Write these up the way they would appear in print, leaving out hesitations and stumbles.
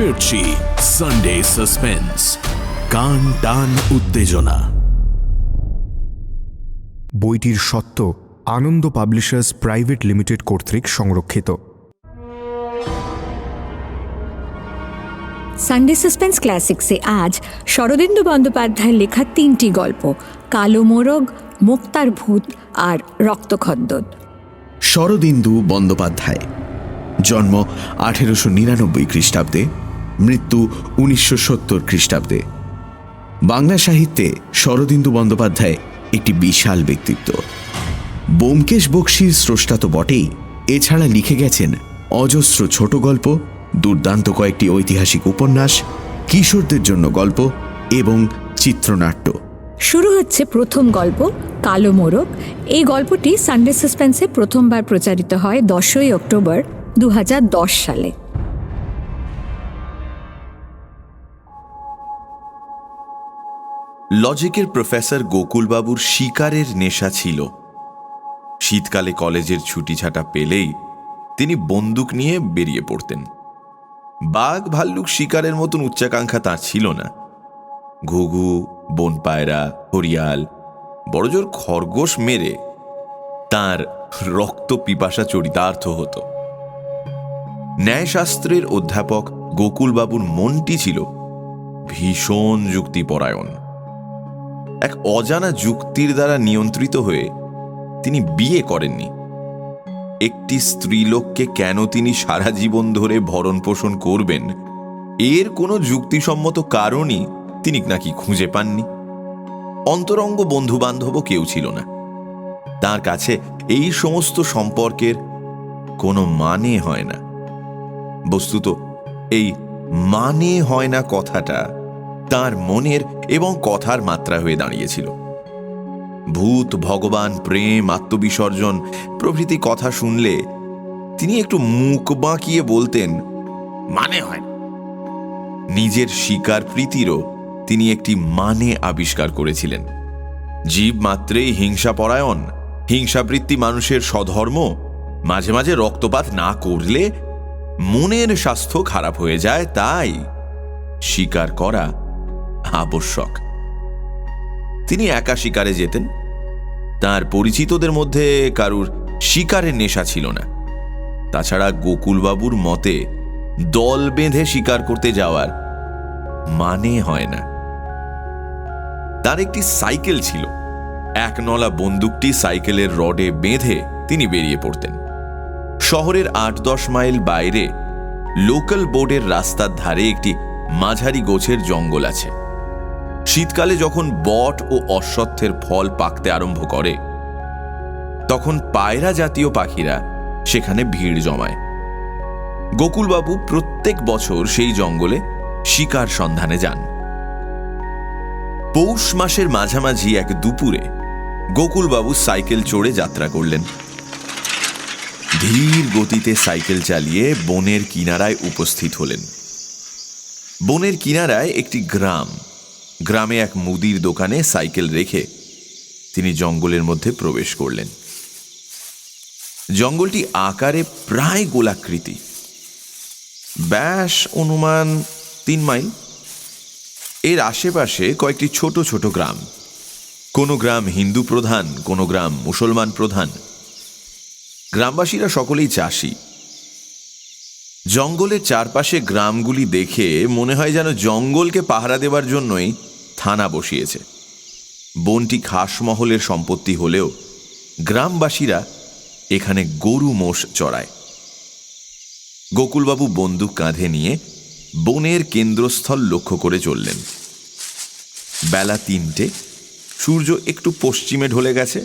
ফিরছি Sunday suspense, কান টান উত্তেজনা। বইটির সত্ত্ব আনন্দ পাবলিশার্স প্রাইভেট লিমিটেড কর্তৃক সংরক্ষিত। সানডে সাসপেন্স ক্লাসিক্সে আজ শরদিন্দু বন্দ্যোপাধ্যায়ের লেখা 3টি গল্প, কালো মোরগ, মুক্তার ভূত আর রক্তখদ্দর। শরদিন্দু বন্দ্যোপাধ্যায়, জন্ম 1899 খ্রিস্টাব্দে, মৃত্যু 1970 খ্রিস্টাব্দে। বাংলা সাহিত্যে শরদিন্দু বন্দ্যোপাধ্যায় একটি বিশাল ব্যক্তিত্ব। ব্যোমকেশ বক্সীর স্রষ্টা তো বটেই, এছাড়া লিখে গেছেন অজস্র ছোট গল্প, দুর্দান্ত কয়েকটি ঐতিহাসিক উপন্যাস, কিশোরদের জন্য গল্প এবং চিত্রনাট্য। শুরু হচ্ছে প্রথম গল্প, কালো মোরগ। এই গল্পটি সানডে সাসপেন্সে প্রথমবার প্রচারিত হয় 10ই অক্টোবর 2010 সালে। লজিকের প্রফেসর গোকুলবাবুর শিকারের নেশা ছিল। শীতকালে কলেজের ছুটি ছাটা পেলেই তিনি বন্দুক নিয়ে বেরিয়ে পড়তেন। বাঘ ভাল্লুক শিকারের মতন উচ্চাকাঙ্ক্ষা তার ছিল না। ঘুঘু, বনপায়রা, হরিয়াল, বড়জোর খরগোশ মেরে তার রক্ত পিপাসা চরিতার্থ হতো। ন্যায়শাস্ত্রের অধ্যাপক গোকুলবাবুর মনটি ছিল ভীষণ যুক্তিপরায়ণ। এক অজানা যুক্তির দ্বারা নিয়ন্ত্রিত হয়ে তিনি বিয়ে করেননি। একটি স্ত্রীলোককে কেন তিনি সারা জীবন ধরে ভরণ পোষণ করবেন, এর কোনো যুক্তিসম্মত কারণই তিনি নাকি খুঁজে পাননি। অন্তরঙ্গ বন্ধু বান্ধবও কেউ ছিল না তার কাছে। এই সমস্ত সম্পর্কের কোনো মানে হয় না। বস্তুত এই মানে হয় না কথাটা তার মনের এবং কথার মাত্রা হয়ে দাঁড়িয়েছিল। ভূত, ভগবান, প্রেম, আত্মবিসর্জন প্রভৃতি কথা শুনলে তিনি একটু মুখ বাঁকিয়ে বলতেন, মানে হয় না। নিজের শিকার প্রীতিরও তিনি একটি মানে আবিষ্কার করেছিলেন। জীব মাত্রেই হিংসাপরায়ণ, হিংসাবৃত্তি মানুষের স্বধর্ম। মাঝে মাঝে রক্তপাত না করলে মনের স্বাস্থ্য খারাপ হয়ে যায়, তাই শিকার করা আবশ্যক। তিনি একা শিকারে যেতেন। তার পরিচিতদের মধ্যে কারুর শিকারের নেশা ছিল না। তাছাড়া গোকুলবাবুর মতে দল বেঁধে শিকার করতে যাওয়ার মানে হয় না। তার একটি সাইকেল ছিল। একনলা বন্দুকটি সাইকেলের রডে বেঁধে তিনি বেরিয়ে পড়তেন। শহরের 8-10 মাইল বাইরে লোকাল বোর্ডের রাস্তার ধারে একটি মাঝারি গোছের জঙ্গল আছে। শীতকালে যখন বট ও অশ্বত্থের ফল পাকতে আরম্ভ করে, তখন পায়রা জাতীয় পাখিরা সেখানে ভিড় জমায়। গোকুলবাবু প্রত্যেক বছর সেই জঙ্গলে শিকার সন্ধানে যান। পৌষ মাসের মাঝামাঝি এক দুপুরে গোকুলবাবু সাইকেল চড়ে যাত্রা করলেন। ধীর গতিতে সাইকেল চালিয়ে বনের কিনারায় উপস্থিত হলেন। বনের কিনারায় একটি গ্রাম। গ্রামে এক মুদির দোকানে সাইকেল রেখে তিনি জঙ্গলের মধ্যে প্রবেশ করলেন। জঙ্গলটি আকারে প্রায় গোলাকৃতি, ব্যাস অনুমান 3 মাইল। এর আশেপাশে কয়েকটি ছোট ছোট গ্রাম। কোনো গ্রাম হিন্দু প্রধান, কোনো গ্রাম মুসলমান প্রধান। গ্রামবাসীরা সকলেই চাষি। জঙ্গলের চারপাশে গ্রামগুলি দেখে মনে হয় যেন জঙ্গলকে পাহারা দেবার জন্যই থানা বসিয়েছে। বনটি খাসমহলের সম্পত্তি হলেও গ্রামবাসীরা এখানে গরু মোষ চড়ায়। গোকুলবাবু বন্দুক কাঁধে নিয়ে বনের কেন্দ্রস্থল লক্ষ্য করে চললেন। বেলা 3টে, সূর্য একটু পশ্চিমে ঢলে গেছে।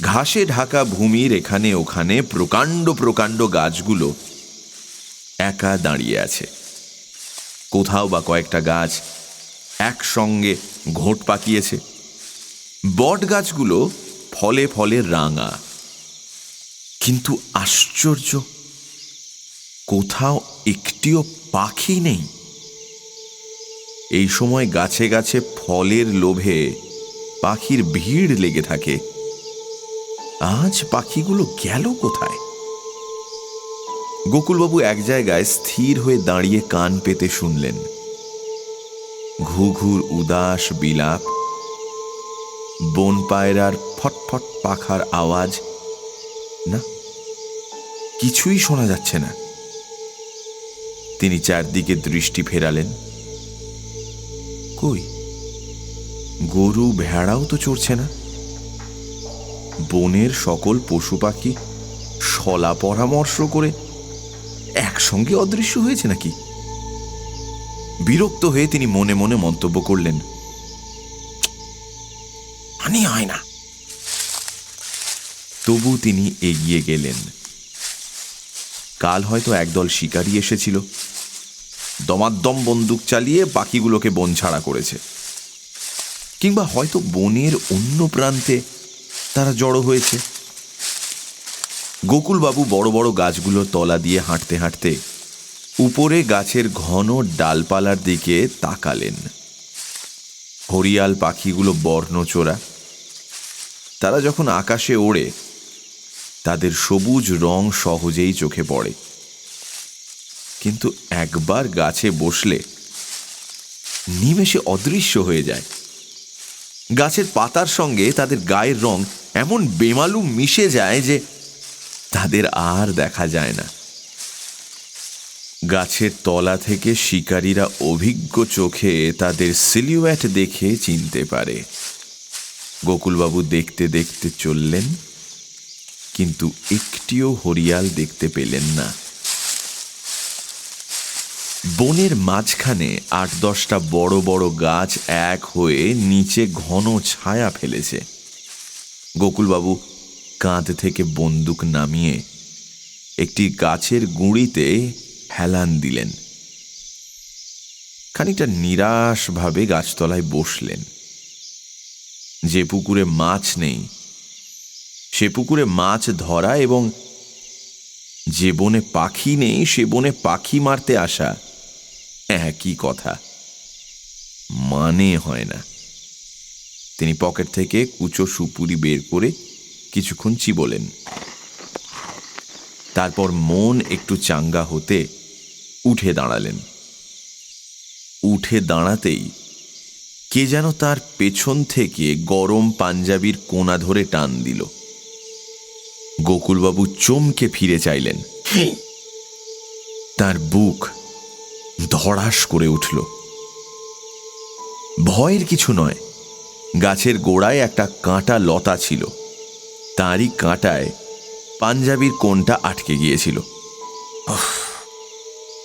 ঘাসে ঢাকা ভূমির এখানে ওখানে প্রকাণ্ড প্রকাণ্ড গাছগুলো একা দাঁড়িয়ে আছে। কোথাও বা কয়েকটা গাছ একসঙ্গে ঘোট পাকিয়েছে। বট গাছগুলো ফলে ফলে রাঙা। কিন্তু আশ্চর্য, কোথাও একটিও পাখি নেই। এই সময় গাছে গাছে ফলের লোভে পাখির ভিড় লেগে থাকে। আজ পাখিগুলো গেল কোথায়? গোকুলবাবু এক জায়গায় স্থির হয়ে দাঁড়িয়ে কান পেতে শুনলেন। ঘুঘুর উদাস বিলাপ, বন পায়রার ফটফট পাখার আওয়াজ, না, কিছুই শোনা যাচ্ছে না। তিনি চারদিকে দৃষ্টি ফেরালেন। কই, গরু ভেড়াও তো চড়ছে না। বনের সকল পশু পাখি শলা পরামর্শ করে একসঙ্গে অদৃশ্য হয়েছে নাকি? বিরক্ত হয়ে তিনি মনে মনে মন্তব্য করলেন, হানি হয় না। তবু তিনি এগিয়ে গেলেন। কাল হয়তো একদল শিকারী এসেছিল, দমাদ্দম বন্দুক চালিয়ে পাখিগুলোকে বন ছাড়া করেছে, কিংবা হয়তো বনের অন্য প্রান্তে তারা জড়ো হয়েছে। গোকুলবাবু বড় বড় গাছগুলোর তলা দিয়ে হাঁটতে হাঁটতে উপরে গাছের ঘন ডালপালার দিকে তাকালেন। হরিয়াল পাখিগুলো বর্ণচোরা। তারা যখন আকাশে ওড়ে তাদের সবুজ রং সহজেই চোখে পড়ে, কিন্তু একবার গাছে বসলে নিমেষে অদৃশ্য হয়ে যায়। গাছের পাতার সঙ্গে তাদের গায়ের রং এমন বেমালুম মিশে যায় যে তাদের আর দেখা যায় না। গাছের তলা থেকে শিকারীরা অভিজ্ঞ চোখে তাদের সিলিউয়েট দেখে চিনতে পারে। গোকুলবাবু দেখতে দেখতে চললেন, কিন্তু একটিও হরিয়াল দেখতে পেলেন না। বনের মাঝখানে ৮-১০টা বড় বড় গাছ এক হয়ে নিচে ঘন ছায়া ফেলেছে। গোকুলবাবু কাঁধ থেকে বন্দুক নামিয়ে একটি গাছের গুঁড়িতে হেলান দিলেন। খানিকটা নিরাশভাবে গাছতলায় বসলেন। যে পুকুরে মাছ নেই সে পুকুরে মাছ ধরা এবং যে বনে পাখি নেই সে বনে পাখি মারতে আসা একই কথা, মানে হয় না। তিনি পকেট থেকে কুচো সুপুরি বের করে কিছুক্ষণ চিবোলেন। তারপর মন একটু চাঙ্গা হতে উঠে দাঁড়ালেন। উঠে দাঁড়াতেই কে যেন তার পেছন থেকে গরম পাঞ্জাবির কোনা ধরে টান দিল। গোকুলবাবু চমকে ফিরে চাইলেন। তার বুক ধড়াস করে উঠল। ভয়ের কিছু নয়, গাছের গোড়ায় একটা কাঁটা লতা ছিল, তারই কাঁটায় পাঞ্জাবির কোণটা আটকে গিয়েছিল।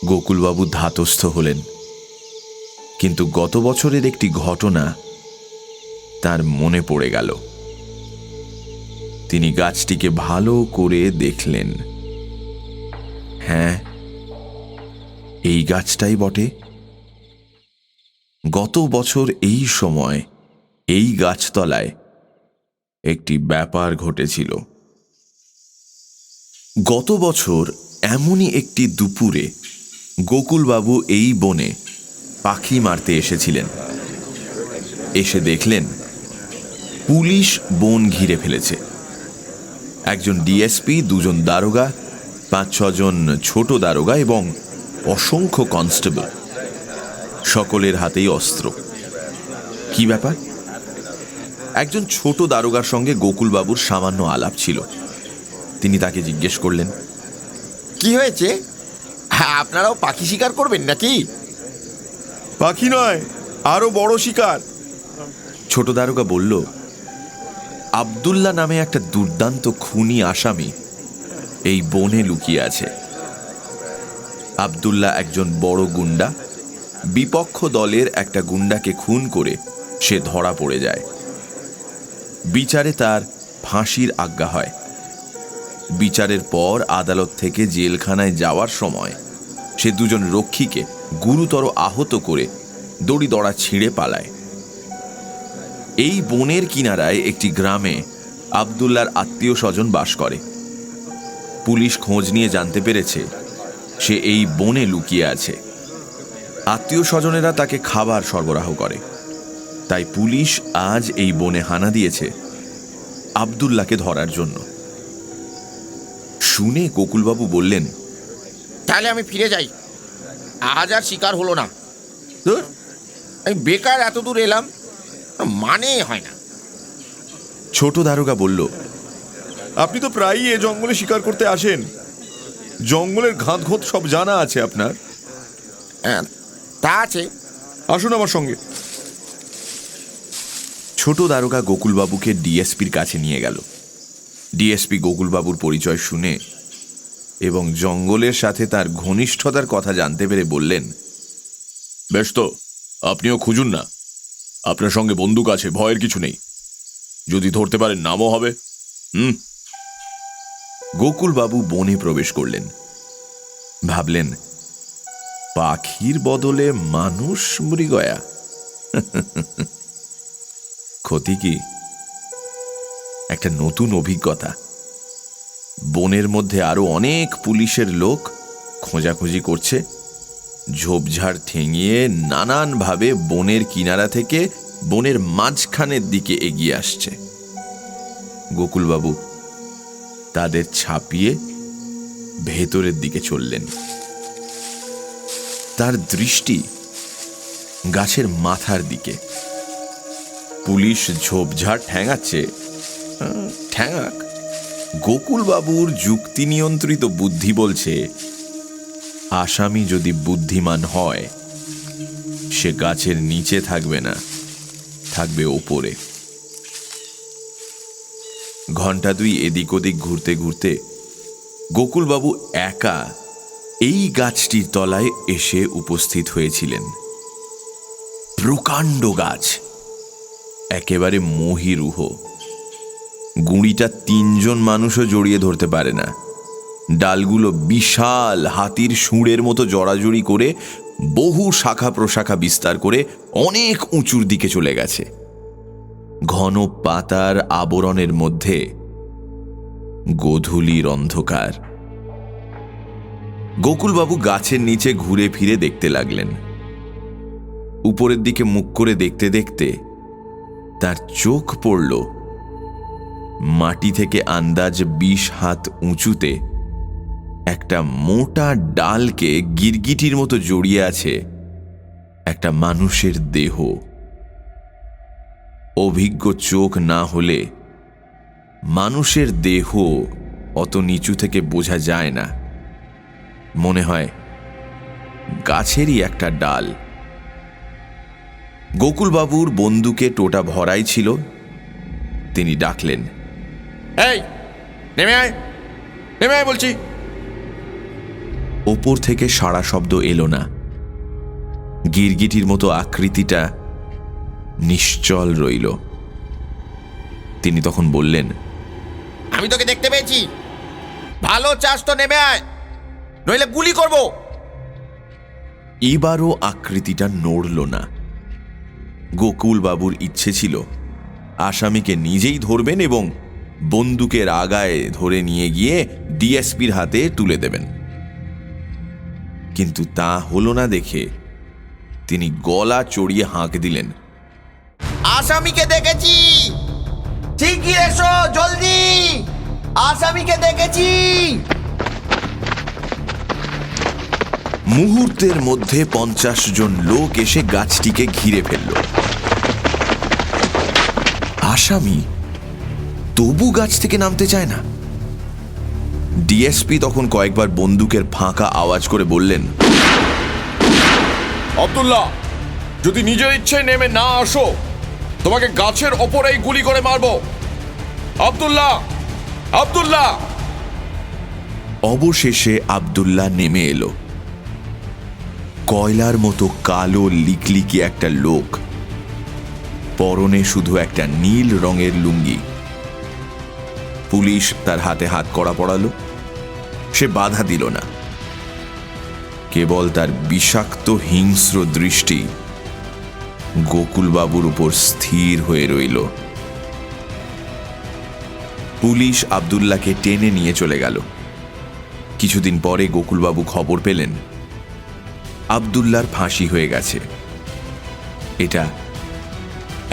গোকুলবাবু ধাতস্থ হলেন, কিন্তু গত বছরের একটি ঘটনা তার মনে পড়ে গেল। তিনি গাছটিকে ভালো করে দেখলেন। হ্যাঁ, এই গাছটাই বটে। গত বছর এই সময় এই গাছতলায় একটি ব্যাপার ঘটেছিল। গত বছর এমনই একটি দুপুরে গোকুলবাবু এই বনে পাখি মারতে এসেছিলেন। এসে দেখলেন পুলিশ বন ঘিরে ফেলেছে। একজন ডিএসপি, 2জন দারোগা, 5-6 জন ছোট দারোগা এবং অসংখ্য কনস্টেবল, সকলের হাতেই অস্ত্র। কি ব্যাপার? একজন ছোট দারোগার সঙ্গে গোকুলবাবুর সামান্য আলাপ ছিল। তিনি তাকে জিজ্ঞেস করলেন, কি হয়েছে? হ্যাঁ, আপনারাও পাখি শিকার করবেন নাকি? পাখি নয়, আরো বড় শিকার। ছোট দারোগা বলল, আব্দুল্লাহ নামে একটা দুর্দান্ত খুনি আসামি এই বনে লুকিয়ে আছে। আব্দুল্লাহ একজন বড় গুন্ডা। বিপক্ষ দলের একটা গুন্ডাকে খুন করে সে ধরা পড়ে যায়। বিচারে তার ফাঁসির আজ্ঞা হয়। বিচারের পর আদালত থেকে জেলখানায় যাওয়ার সময় সে 2 জন রক্ষীকে গুরুতর আহত করে দড়ি দড়া ছিঁড়ে পালায়। এই বনের কিনারায় একটি গ্রামে আব্দুল্লাহর আত্মীয় স্বজন বাস করে। পুলিশ খোঁজ নিয়ে জানতে পেরেছে সে এই বনে লুকিয়ে আছে। আত্মীয় স্বজনেরা তাকে খাবার সরবরাহ করে। তাই পুলিশ আজ এই বনে হানা দিয়েছে আব্দুল্লাহকে ধরার জন্য। শুনে গোকুলবাবু বললেন, তাহলে আমি ফিরে যাই, আজ আর শিকার হলো না। ধুর, আমি বেকার এত দূর এলাম, মানে হয় না। ছোট দারোগা বলল, আপনি তো প্রায়ই এ জঙ্গলে শিকার করতে আসেন, জঙ্গলের ঘাত ঘোত সব জানা আছে আপনার। হ্যাঁ, তা আছে। আসুন আমার সঙ্গে। ছোট দারোগা গোকুলবাবুকে ডিএসপির কাছে নিয়ে গেল। ডিএসপি গোকুলবাবুর পরিচয় শুনে এবং জঙ্গলের সাথে তার ঘনিষ্ঠতার কথা জানতে পেরে বললেন, বেশ তো, আপনিও খুঁজুন না, আপনার সঙ্গে বন্দুক আছে, ভয়ের কিছু নেই, যদি ধরতে পারেন নামও হবে। গোকুলবাবু বনে প্রবেশ করলেন। ভাবলেন, পাখির বদলে মানুষ মৃগয়া। ক্ষতি কি? একটা নতুন অভিজ্ঞতা। বনের মধ্যে আরো অনেক পুলিশের লোক খোঁজাখুঁজি করছে, ঝোপঝাড় ঠেঙিয়ে নানানভাবে বনের কিনারা থেকে বনের মাঝখানের দিকে এগিয়ে আসছে। গোকুলবাবু তাদের ছাপিয়ে ভেতরের দিকে চললেন। তার দৃষ্টি গাছের মাথার দিকে। পুলিশ ঝোপঝাড় ঠ্যাঙাচ্ছে, ঠ্যাঙাক। গোকুলবাবুর যুক্তি নিয়ন্ত্রিত বুদ্ধি বলছে, আসামি যদি বুদ্ধিমান হয় সে গাছের নিচে থাকবে না, থাকবে ওপরে। ঘন্টা দুই এদিক ওদিক ঘুরতে ঘুরতে গোকুলবাবু একা এই গাছটির তলায় এসে উপস্থিত হয়েছিলেন। প্রকাণ্ড গাছ, একেবারে মহিরুহ। গুঁড়িটা 3 জন মানুষও জড়িয়ে ধরতে পারে না। ডালগুলো বিশাল হাতির শুঁড়ের মতো জড়াজড়ি করে বহু শাখা প্রশাখা বিস্তার করে অনেক উঁচুর দিকে চলে গেছে। ঘন পাতার আবরণের মধ্যে গোধূলির অন্ধকার। গোকুলবাবু গাছের নিচে ঘুরে ফিরে দেখতে লাগলেন। উপরের দিকে মুখ করে দেখতে দেখতে তার চোখ পড়ল মাটি থেকে আন্দাজ 20 হাত উঁচুতে একটা মোটা ডালকে গিরগিটির মতো জড়িয়ে আছে একটা মানুষের দেহ। অভিজ্ঞ চোখ না হলে মানুষের দেহ অত নিচু থেকে বোঝা যায় না, মনে হয় গাছেরই একটা ডাল। গোকুলবাবুর বন্দুকে টোটা ভরাই ছিল। তিনি ডাকলেন, এই নেমে আয়, নেমে আয় বলছি। ওপর থেকে সাড়া শব্দ এলো না। গিরগিটির মতো আকৃতিটা নিশ্চল রইল। তিনি তখন বললেন, আমি তোকে দেখতে পেয়েছি, ভালো চাস তো নেমে আয়, নইলে গুলি করব। এবারও আকৃতিটা নড়ল না। গোকুলবাবুর ইচ্ছে ছিল আসামিকে নিজেই ধরবেন এবং বন্দুকের আগায় ধরে নিয়ে গিয়ে ডিএসপির হাতে তুলে দেবেন, কিন্তু তা হলো না দেখে তিনি গলা চড়িয়ে হাঁক দিলেন, আসামিকে দেখেছি, ঠিকই এসো জলদি, আসামিকে দেখেছি। মুহূর্তের মধ্যে 50 জন লোক এসে গাছটিকে ঘিরে ফেলল। আসামি তবু গাছ থেকে নামতে চায় না। ডিএসপি তখন কয়েকবার বন্দুকের ফাঁকা আওয়াজ করে বললেন, আব্দুল্লাহ, যদি নিজের ইচ্ছায় নেমে না আসো তোমাকে গাছের ওপরেই গুলি করে মারবো। আব্দুল্লাহ, আব্দুল্লাহ। অবশেষে আব্দুল্লাহ নেমে এলো। কয়লার মতো কালো লিকলিকি একটা লোক, পরনে শুধু একটা নীল রঙের লুঙ্গি। পুলিশ তার হাতে হাত কড়া পড়ালো, সে বাধা দিল না। কেবল তার বিষাক্ত হিংস্র দৃষ্টি গোকুলবাবুর উপর স্থির হয়ে রইল। পুলিশ আব্দুল্লাহকে টেনে নিয়ে চলে গেল। কিছুদিন পরে গোকুলবাবু খবর পেলেন আব্দুল্লাহর ফাঁসি হয়ে গেছে। এটা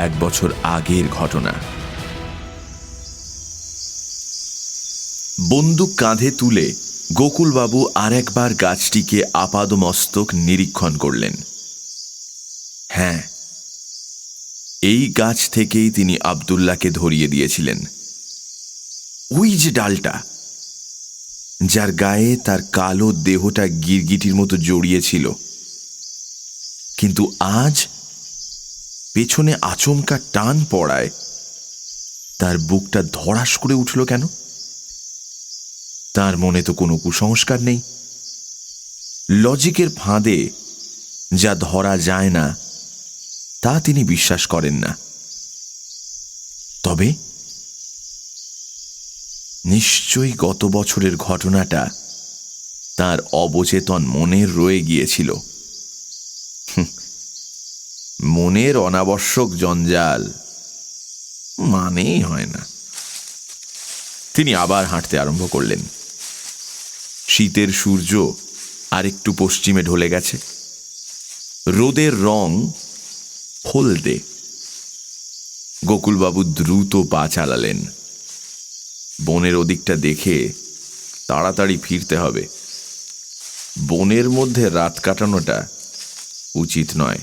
1 বছর আগের ঘটনা। বন্দুক কাঁধে তুলে গোকুলবাবু আরেকবার গাছটিকে আপাদমস্তক নিরীক্ষণ করলেন। হ্যাঁ, এই গাছ থেকেই তিনি আব্দুল্লাহকে ধরিয়ে দিয়েছিলেন। ওই যে ডালটা, যার গায়ে তার কালো দেহটা গিরগিটির মতো জড়িয়েছিল, কিন্তু আজ পেছনে আচমকা টান পড়ায় তার বুকটা ধড়াস করে উঠল কেন? তার মনে তো কোনো কুসংস্কার নেই। লজিকের ফাঁদে যা ধরা যায় না তা তিনি বিশ্বাস করেন না। তবে নিশ্চয়ই গত বছরের ঘটনাটা তার অবচেতন মনের রয়ে গিয়েছিল। মনের অনাবশ্যক জঞ্জাল মানেই হয় না। তিনি আবার হাঁটতে আরম্ভ করলেন। শীতের সূর্য আরেকটু পশ্চিমে ঢলে গেছে। রোদের রং হলদে। গোকুলবাবু দ্রুত পা চালালেন। বনের ওদিকটা দেখে তাড়াতাড়ি ফিরতে হবে। বনের মধ্যে রাত কাটানোটা উচিত নয়।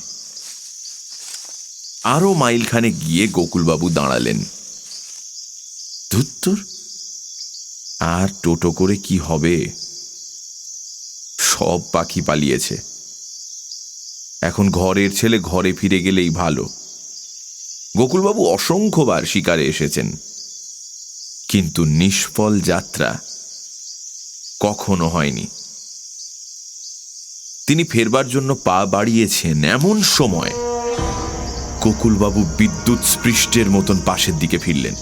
আরো মাইলখানে গিয়ে গোকুলবাবু দাঁড়ালেন। ধুত্তর, আর টোটো করে কি হবে? সব পাখি পালিয়েছে। এখন ঘরের ছেলে ঘরে ফিরে গেলেই ভালো। গোকুলবাবু অসংখ্যবার শিকারে এসেছেন, কিন্তু নিষ্ফল যাত্রা কখনো হয়নি। তিনি ফেরবার জন্য পা বাড়িয়েছেন, এমন সময় গোকুলবাবু বিদ্যুৎ স্পৃষ্টের মতন পাশের দিকে ফিরলেন।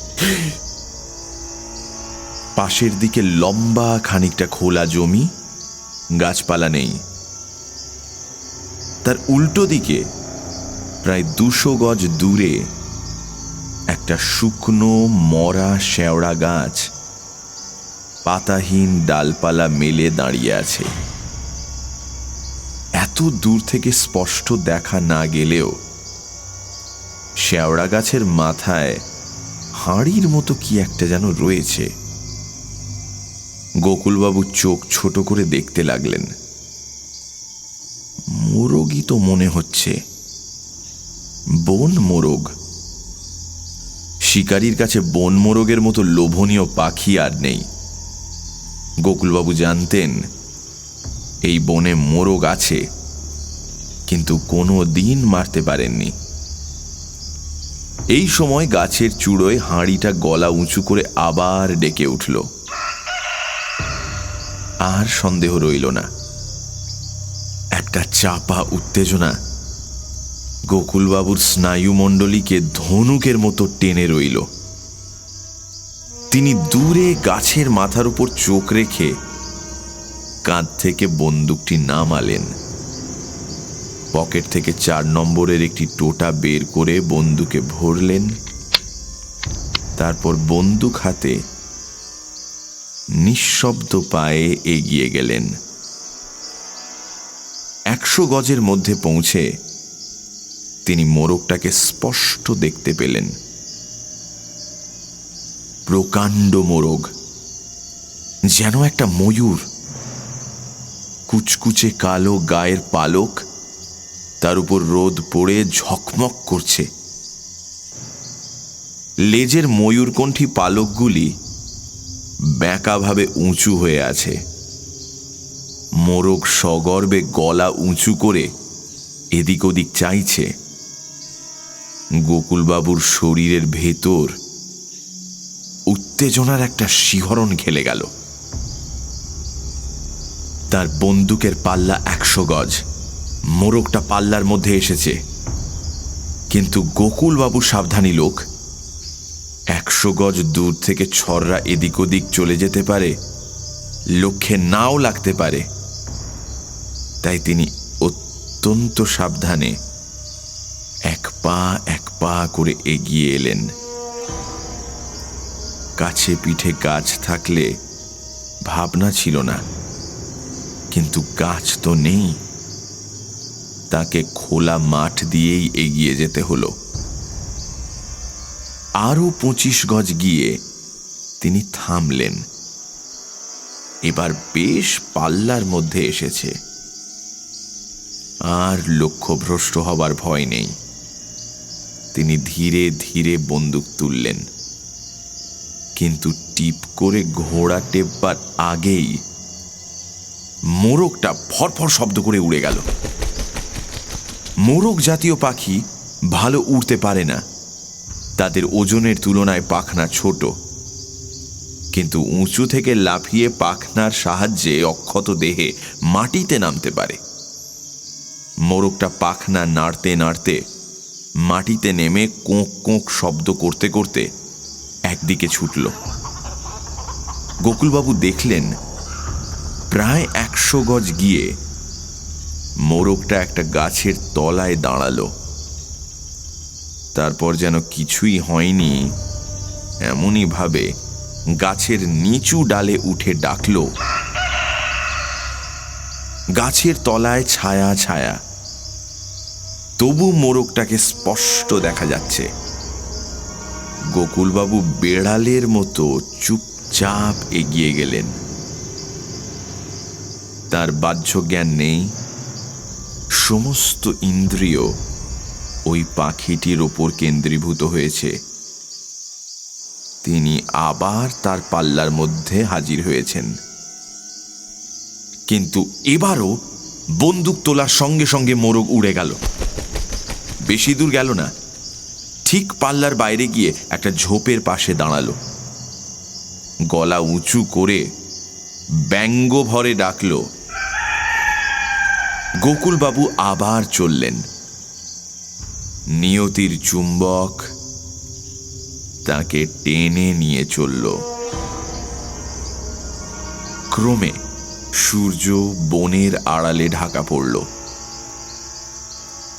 পাশের দিকে লম্বা খানিকটা খোলা জমি, গাছপালা নেই। তার উল্টো দিকে প্রায় 200 গজ দূরে একটা শুকনো মরা শেওড়া গাছ পাতাহীন ডালপালা মেলে দাঁড়িয়ে আছে। এত দূর থেকে স্পষ্ট দেখা না গেলেও শেওড়া গাছের মাথায় হাঁড়ির মতো কি একটা যেন রয়েছে। গোকুলবাবু চোখ ছোট করে দেখতে লাগলেন। মোরগই তো মনে হচ্ছে, বন মোরগ। শিকারীর কাছে বন মোরগের মতো লোভনীয় পাখি আর নেই। গোকুলবাবু জানতেন এই বনে মোরগ আছে, কিন্তু কোনো দিন মারতে পারেননি। এই সময় গাছের চূড়োয় হাঁড়িটা গলা উঁচু করে আবার ডেকে উঠল। আর সন্দেহ রইল না। একটা চাপা উত্তেজনা গোকুলবাবুর স্নায়ুমণ্ডলীকে ধনুকের মতো টেনে রইল। তিনি দূরে গাছের মাথার উপর চোখ রেখে কাঁধ থেকে বন্দুকটি নামালেন। পকেট থেকে 4 নম্বরের একটি টোটা বের করে বন্দুকে ভরলেন। তারপর বন্দুক হাতে নিঃশব্দ পায়ে এগিয়ে গেলেন। 100 গজের মধ্যে পৌঁছে তিনি মোরগটাকে স্পষ্ট দেখতে পেলেন। প্রকাণ্ড মোরগ, যেন একটা ময়ূর। কুচকুচে কালো গায়ের পালক, তার উপর রোদ পড়ে ঝকমক করছে। লেজের ময়ূরকণ্ঠী পালকগুলি ব্যাঁকাভাবে উঁচু হয়ে আছে। মোরগ সগর্বে গলা উঁচু করে এদিক ওদিক চাইছে। গোকুলবাবুর শরীরের ভেতর উত্তেজনার একটা শিহরণ খেলে গেল। তার বন্দুকের পাল্লা 100 গজ। মোরগটা পাল্লার মধ্যে এসেছে, কিন্তু গোকুলবাবু সাবধানী লোক। 100 গজ দূর থেকে ছররা এদিক ওদিক চলে যেতে পারে, লক্ষ্যে নাও লাগতে পারে। তাই তিনি অত্যন্ত সাবধানে এক পা করে এগিয়ে এলেন। কাছে পিঠে গাছ থাকলে ভাবনা ছিল না, কিন্তু গাছ তো নেই। তাকে খোলা মাঠ দিয়েই এগিয়ে যেতে হলো। আরো 25 গজ গিয়ে তিনি থামলেন। এবার বেশ পাল্লার মধ্যে এসেছে। আর লক্ষ্যভ্রষ্ট হবার ভয় নেই। তিনি ধীরে ধীরে বন্দুক তুললেন, কিন্তু টিপ করে ঘোড়া টেপবার আগেই মোরগটা ফরফর শব্দ করে উড়ে গেল। মোরগ জাতীয় পাখি ভালো উড়তে পারে না, তাদের ওজনের তুলনায় পাখনা ছোট, কিন্তু উঁচু থেকে লাফিয়ে পাখনার সাহায্যে অক্ষত দেহে মাটিতে নামতে পারে। মোরগটা পাখনা নাড়তে নাড়তে মাটিতে নেমে কোঁক কোঁক শব্দ করতে করতে একদিকে ছুটল। গোকুলবাবু দেখলেন প্রায় 100 গজ গিয়ে মোরগটা একটা গাছের তলায় দাঁড়ালো। তারপর যেন কিছুই হয়নি এমনই ভাবে গাছের নিচু ডালে উঠে ডাকল। গাছের তলায় ছায়া ছায়া, তবু মোরগটাকে স্পষ্ট দেখা যাচ্ছে। গোকুলবাবু বেড়ালের মতো চুপচাপ এগিয়ে গেলেন। তার বাহ্য জ্ঞান নেই, সমস্ত ইন্দ্রিয় ওই পাখিটির ওপর কেন্দ্রীভূত হয়েছে। তিনি আবার তার পাল্লার মধ্যে হাজির হয়েছেন, কিন্তু এবারও বন্দুক তোলার সঙ্গে সঙ্গে মোরগ উড়ে গেল। বেশি দূর গেল না, ঠিক পাল্লার বাইরে গিয়ে একটা ঝোপের পাশে দাঁড়ালো। গলা উঁচু করে ব্যঙ্গ ভরে ডাকল। গোকুলবাবু আবার চললেন। নিয়তির চুম্বক তাকে টেনে নিয়ে চলল। ক্রমে সূর্য বনের আড়ালে ঢাকা পড়ল।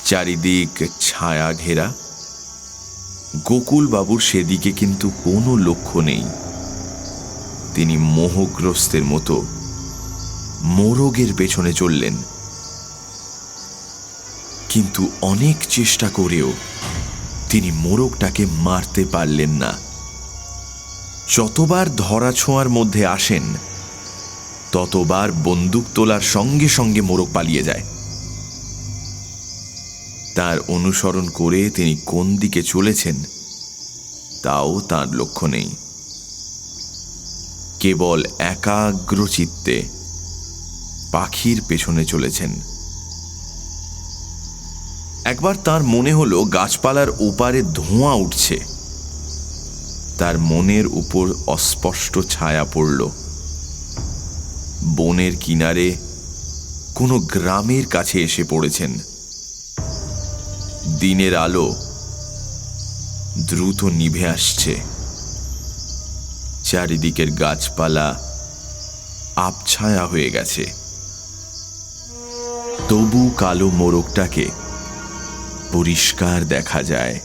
চারিদিক ছায়া ঘেরা। গোকুলবাবুর সেদিকে কিন্তু কোনো লক্ষ্য নেই। তিনি মোহগ্রস্তের মতো মোরগের পেছনে চললেন, কিন্তু অনেক চেষ্টা করেও তিনি মোরগটাকে মারতে পারলেন না। যতবার ধরা ছোঁয়ার মধ্যে আসেন ততবার বন্দুক তোলার সঙ্গে সঙ্গে মোরগ পালিয়ে যায়। তার অনুসরণ করে তিনি কোন দিকে চলেছেন তাও তার লক্ষ্য নেই। কেবল একাগ্র চিত্তে পাখির পেছনে চলেছেন। একবার তার মনে হলো গাছপালার ওপারে ধোঁয়া উঠছে। তার মনের উপর অস্পষ্ট ছায়া পড়ল। বনের কিনারে কোনো গ্রামের কাছে এসে পড়েছেন। দিনের আলো দ্রুত নিভে আসছে। চারিদিকের গাছপালা আবছায়া হয়ে গেছে। তবু কালো মোরগটাকে পরিষ্কার দেখা যায়।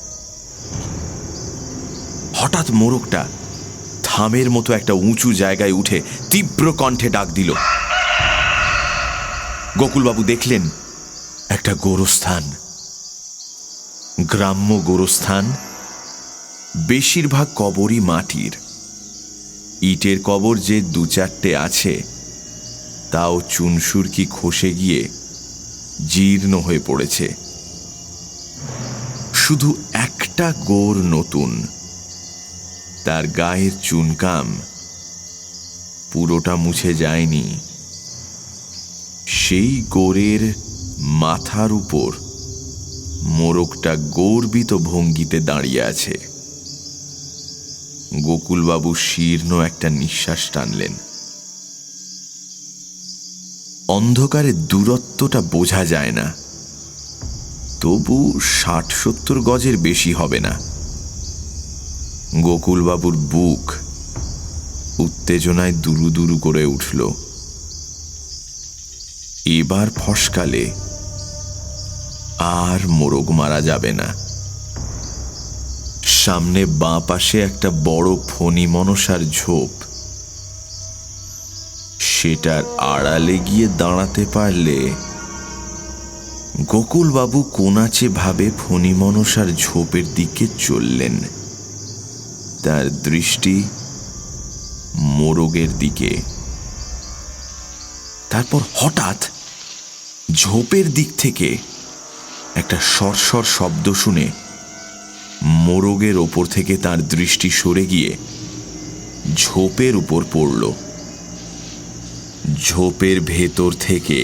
হঠাৎ মোরগটা থামের মতো একটা উঁচু জায়গায় উঠে তীব্র কণ্ঠে ডাক দিল। গোকুলবাবু দেখলেন একটা গোরস্থান, গ্রাম্য গোরস্থান। বেশিরভাগ কবরই মাটির। ইটের কবর যে 2-4টে আছে তাও চুনসুরকি খসে গিয়ে জীর্ণ হয়ে পড়েছে। শুধু একটা গোর নতুন, তার গায়ের চুনকাম পুরোটা মুছে যায়নি। সেই গোরের মাথার উপর মোরগটা গর্বিত ভঙ্গিতে দাঁড়িয়ে আছে। গোকুলবাবু শীর্ণ একটা নিঃশ্বাস টানলেন। অন্ধকারে দূরত্বটা বোঝা যায় না, তবু 60-70 গজের বেশি হবে না। গোকুলবাবুর বুক উত্তেজনায় দুরু দুরু করে উঠল। এবার ফসকালে আর মোরগ মারা যাবে না। সামনে বাঁ পাশে একটা বড় ফণি মনসার ঝোপ, সেটার আড়ালে গিয়ে দাঁড়াতে পারলে। গোকুলবাবু কোনাচে ভাবে ফণি মনসার ঝোপের দিকে চললেন। তার দৃষ্টি মোরগের দিকে। তারপর হঠাৎ ঝোপের দিক থেকে একটা সরসর শব্দ শুনে মোরগের ওপর থেকে তার দৃষ্টি সরে গিয়ে ঝোপের উপর পড়ল। ঝোপের ভেতর থেকে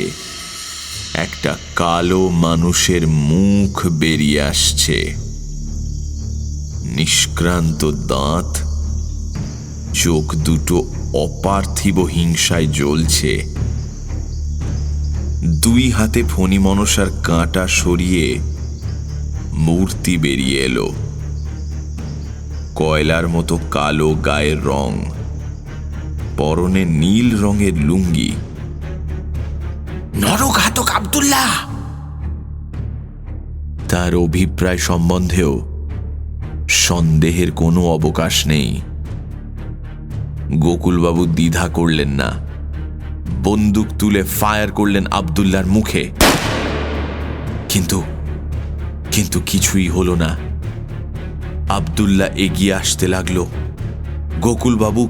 একটা কালো মানুষের মুখ বেরিয়ে আসছে, নিষ্ক্রান্ত দাঁত, চোখ দুটো অপার্থিব হিংসায় জ্বলছে। দুই হাতে ফণী মনসার কাঁটা সরিয়ে মূর্তি বেরিয়ে এলো। কয়লার মতো কালো গায়ের রং, পরনে নীল রঙের লুঙ্গি। নরঘাতক আব্দুল্লাহ! তার অভিপ্রায় সম্বন্ধেও সন্দেহের কোনো অবকাশ নেই। গোকুলবাবু দ্বিধা করলেন না, বন্দুক তুলে ফায়ার করলেন আব্দুল্লাহর মুখে। কিন্তু কিছুই হলো না। আব্দুল্লাহ এগিয়ে আসতে লাগলো। গোকুলবাবু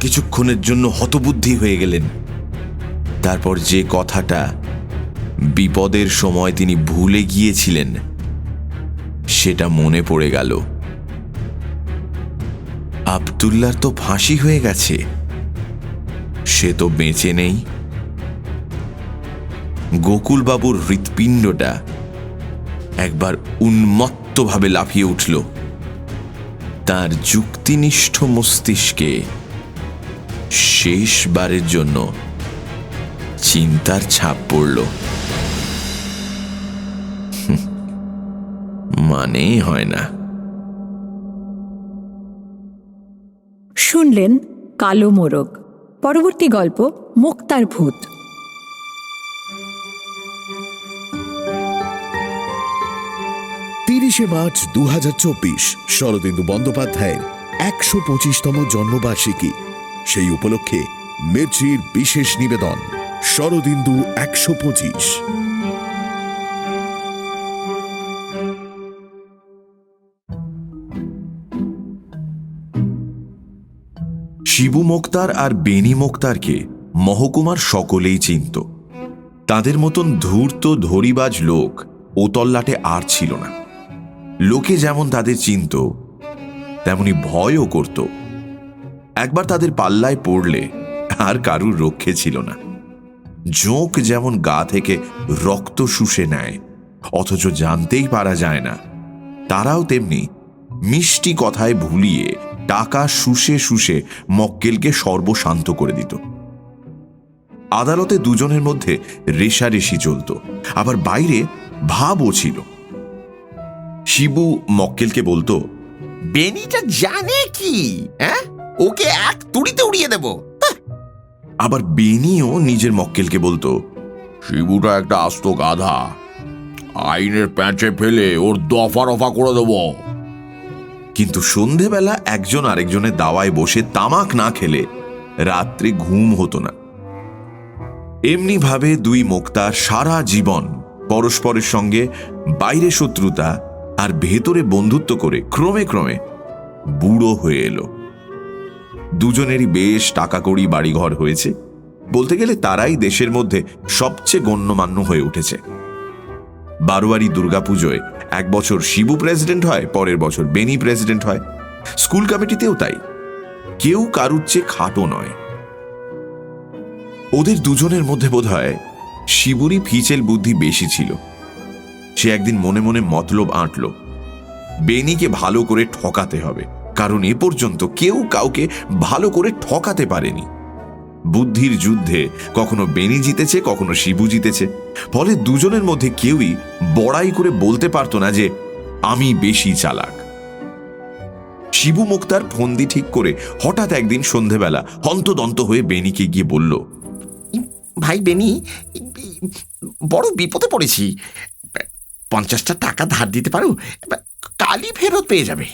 কিছুক্ষণের জন্য হতবুদ্ধি হয়ে গেলেন। তারপর যে কথাটা বিপদের সময় তিনি ভুলে গিয়েছিলেন সেটা মনে পড়ে গেল। আব্দুল্লাহর তো ফাঁসি হয়ে গেছে, সে তো বেঁচে নেই। গোকুলবাবুর হৃৎপিণ্ডটা একবার উন্মত্তভাবে লাফিয়ে উঠল। তার যুক্তিনিষ্ঠ মস্তিষ্কে শেষবারের জন্য চিন্তার ছাপ পড়ল। মানেই হয় না। শুনলেন কালো মোরগ। পরবর্তী গল্প মুক্তার ভূত। 30শে মার্চ 2024 শরদিন্দু বন্দ্যোপাধ্যায়ের 125তম জন্মবার্ষিকী। সেই উপলক্ষে মির্চির বিশেষ নিবেদন শরদিন্দু 125। শিবু মোক্তার আর বেনি মোক্তারকে মহকুমার সকলেই চিনত। তাদের মতন ধূর্ত ধরিবাজ লোক ও তল্লাটে আর ছিল না। লোকে যেমন তাদের চিনত, তেমনি ভয়ও করত। একবার তাদের পাল্লায় পড়লে আর কারুর রক্ষে ছিল না। জোঁক যেমন গা থেকে রক্ত শুষে নেয়, অথচ জানতেই পারা যায় না, তারাও তেমনি মিষ্টি কথায় ভুলিয়ে টাকা শুষে শুষে মক্কেলকে সর্বশান্ত করে দিত। আদালতে দুজনের মধ্যে রেষারেষি চলত, আবার বাইরে ভাবও ছিল। শিবু মক্কেলকে বলতো, বেনিটা জানে কি, হ্যাঁ, ওকে এক তুড়িতে উড়িয়ে দেব। আবার বেনিও নিজের মক্কেলকে বলতো, শিবুটা একটা আস্ত গাধা, আইনের প্যাঁচে ফেলে ওর দফা রফা করে দেব। কিন্তু সন্ধেবেলা একজন আরেকজনের দাওয়ায় বসে তামাক না খেলে রাত্রে ঘুম হতো না। এমনি ভাবে দুই মোক্তার সারা জীবন পরস্পরের সঙ্গে বাইরে শত্রুতা আর ভেতরে বন্ধুত্ব করে ক্রমে ক্রমে বুড়ো হয়ে এলো। দুজনেরই বেশ টাকা কড়ি বাড়িঘর হয়েছে। বলতে গেলে তারাই দেশের মধ্যে সবচেয়ে গণ্যমান্য হয়ে উঠেছে। বারোয়ারি দুর্গাপুজোয় এক বছর শিবু প্রেসিডেন্ট হয়, পরের বছর বেনি প্রেসিডেন্ট হয়। স্কুল কমিটিতেও তাই, কেউ কারুর চেয়ে খাটো নয়। ওদের দুজনের মধ্যে বোধহয় শিবুরই ফিচেল বুদ্ধি বেশি ছিল। সে একদিন মনে মনে মতলব আঁটল, বেনিকে ভালো করে ঠকাতে হবে, কারণ এ পর্যন্ত কেউ কাউকে ভালো করে ঠকাতে পারেনি। বুদ্ধির যুদ্ধে কখনো বেনি জিতেছে, কখনো শিবু জিতেছে। ফলে দুজনের মধ্যে কেউই বড়াই করে বলতে পারত না যে আমি বেশি চালাক। শিবু মুক্তার ফন্দি ঠিক করে হঠাৎ একদিন সন্ধেবেলা হন্তদন্ত হয়ে বেনিকে গিয়ে বলল, ভাই বেনি, বড় বিপদে পড়েছি, 50টা টাকা ধার দিতে পারো? কালই ফেরত পেয়ে যাবে।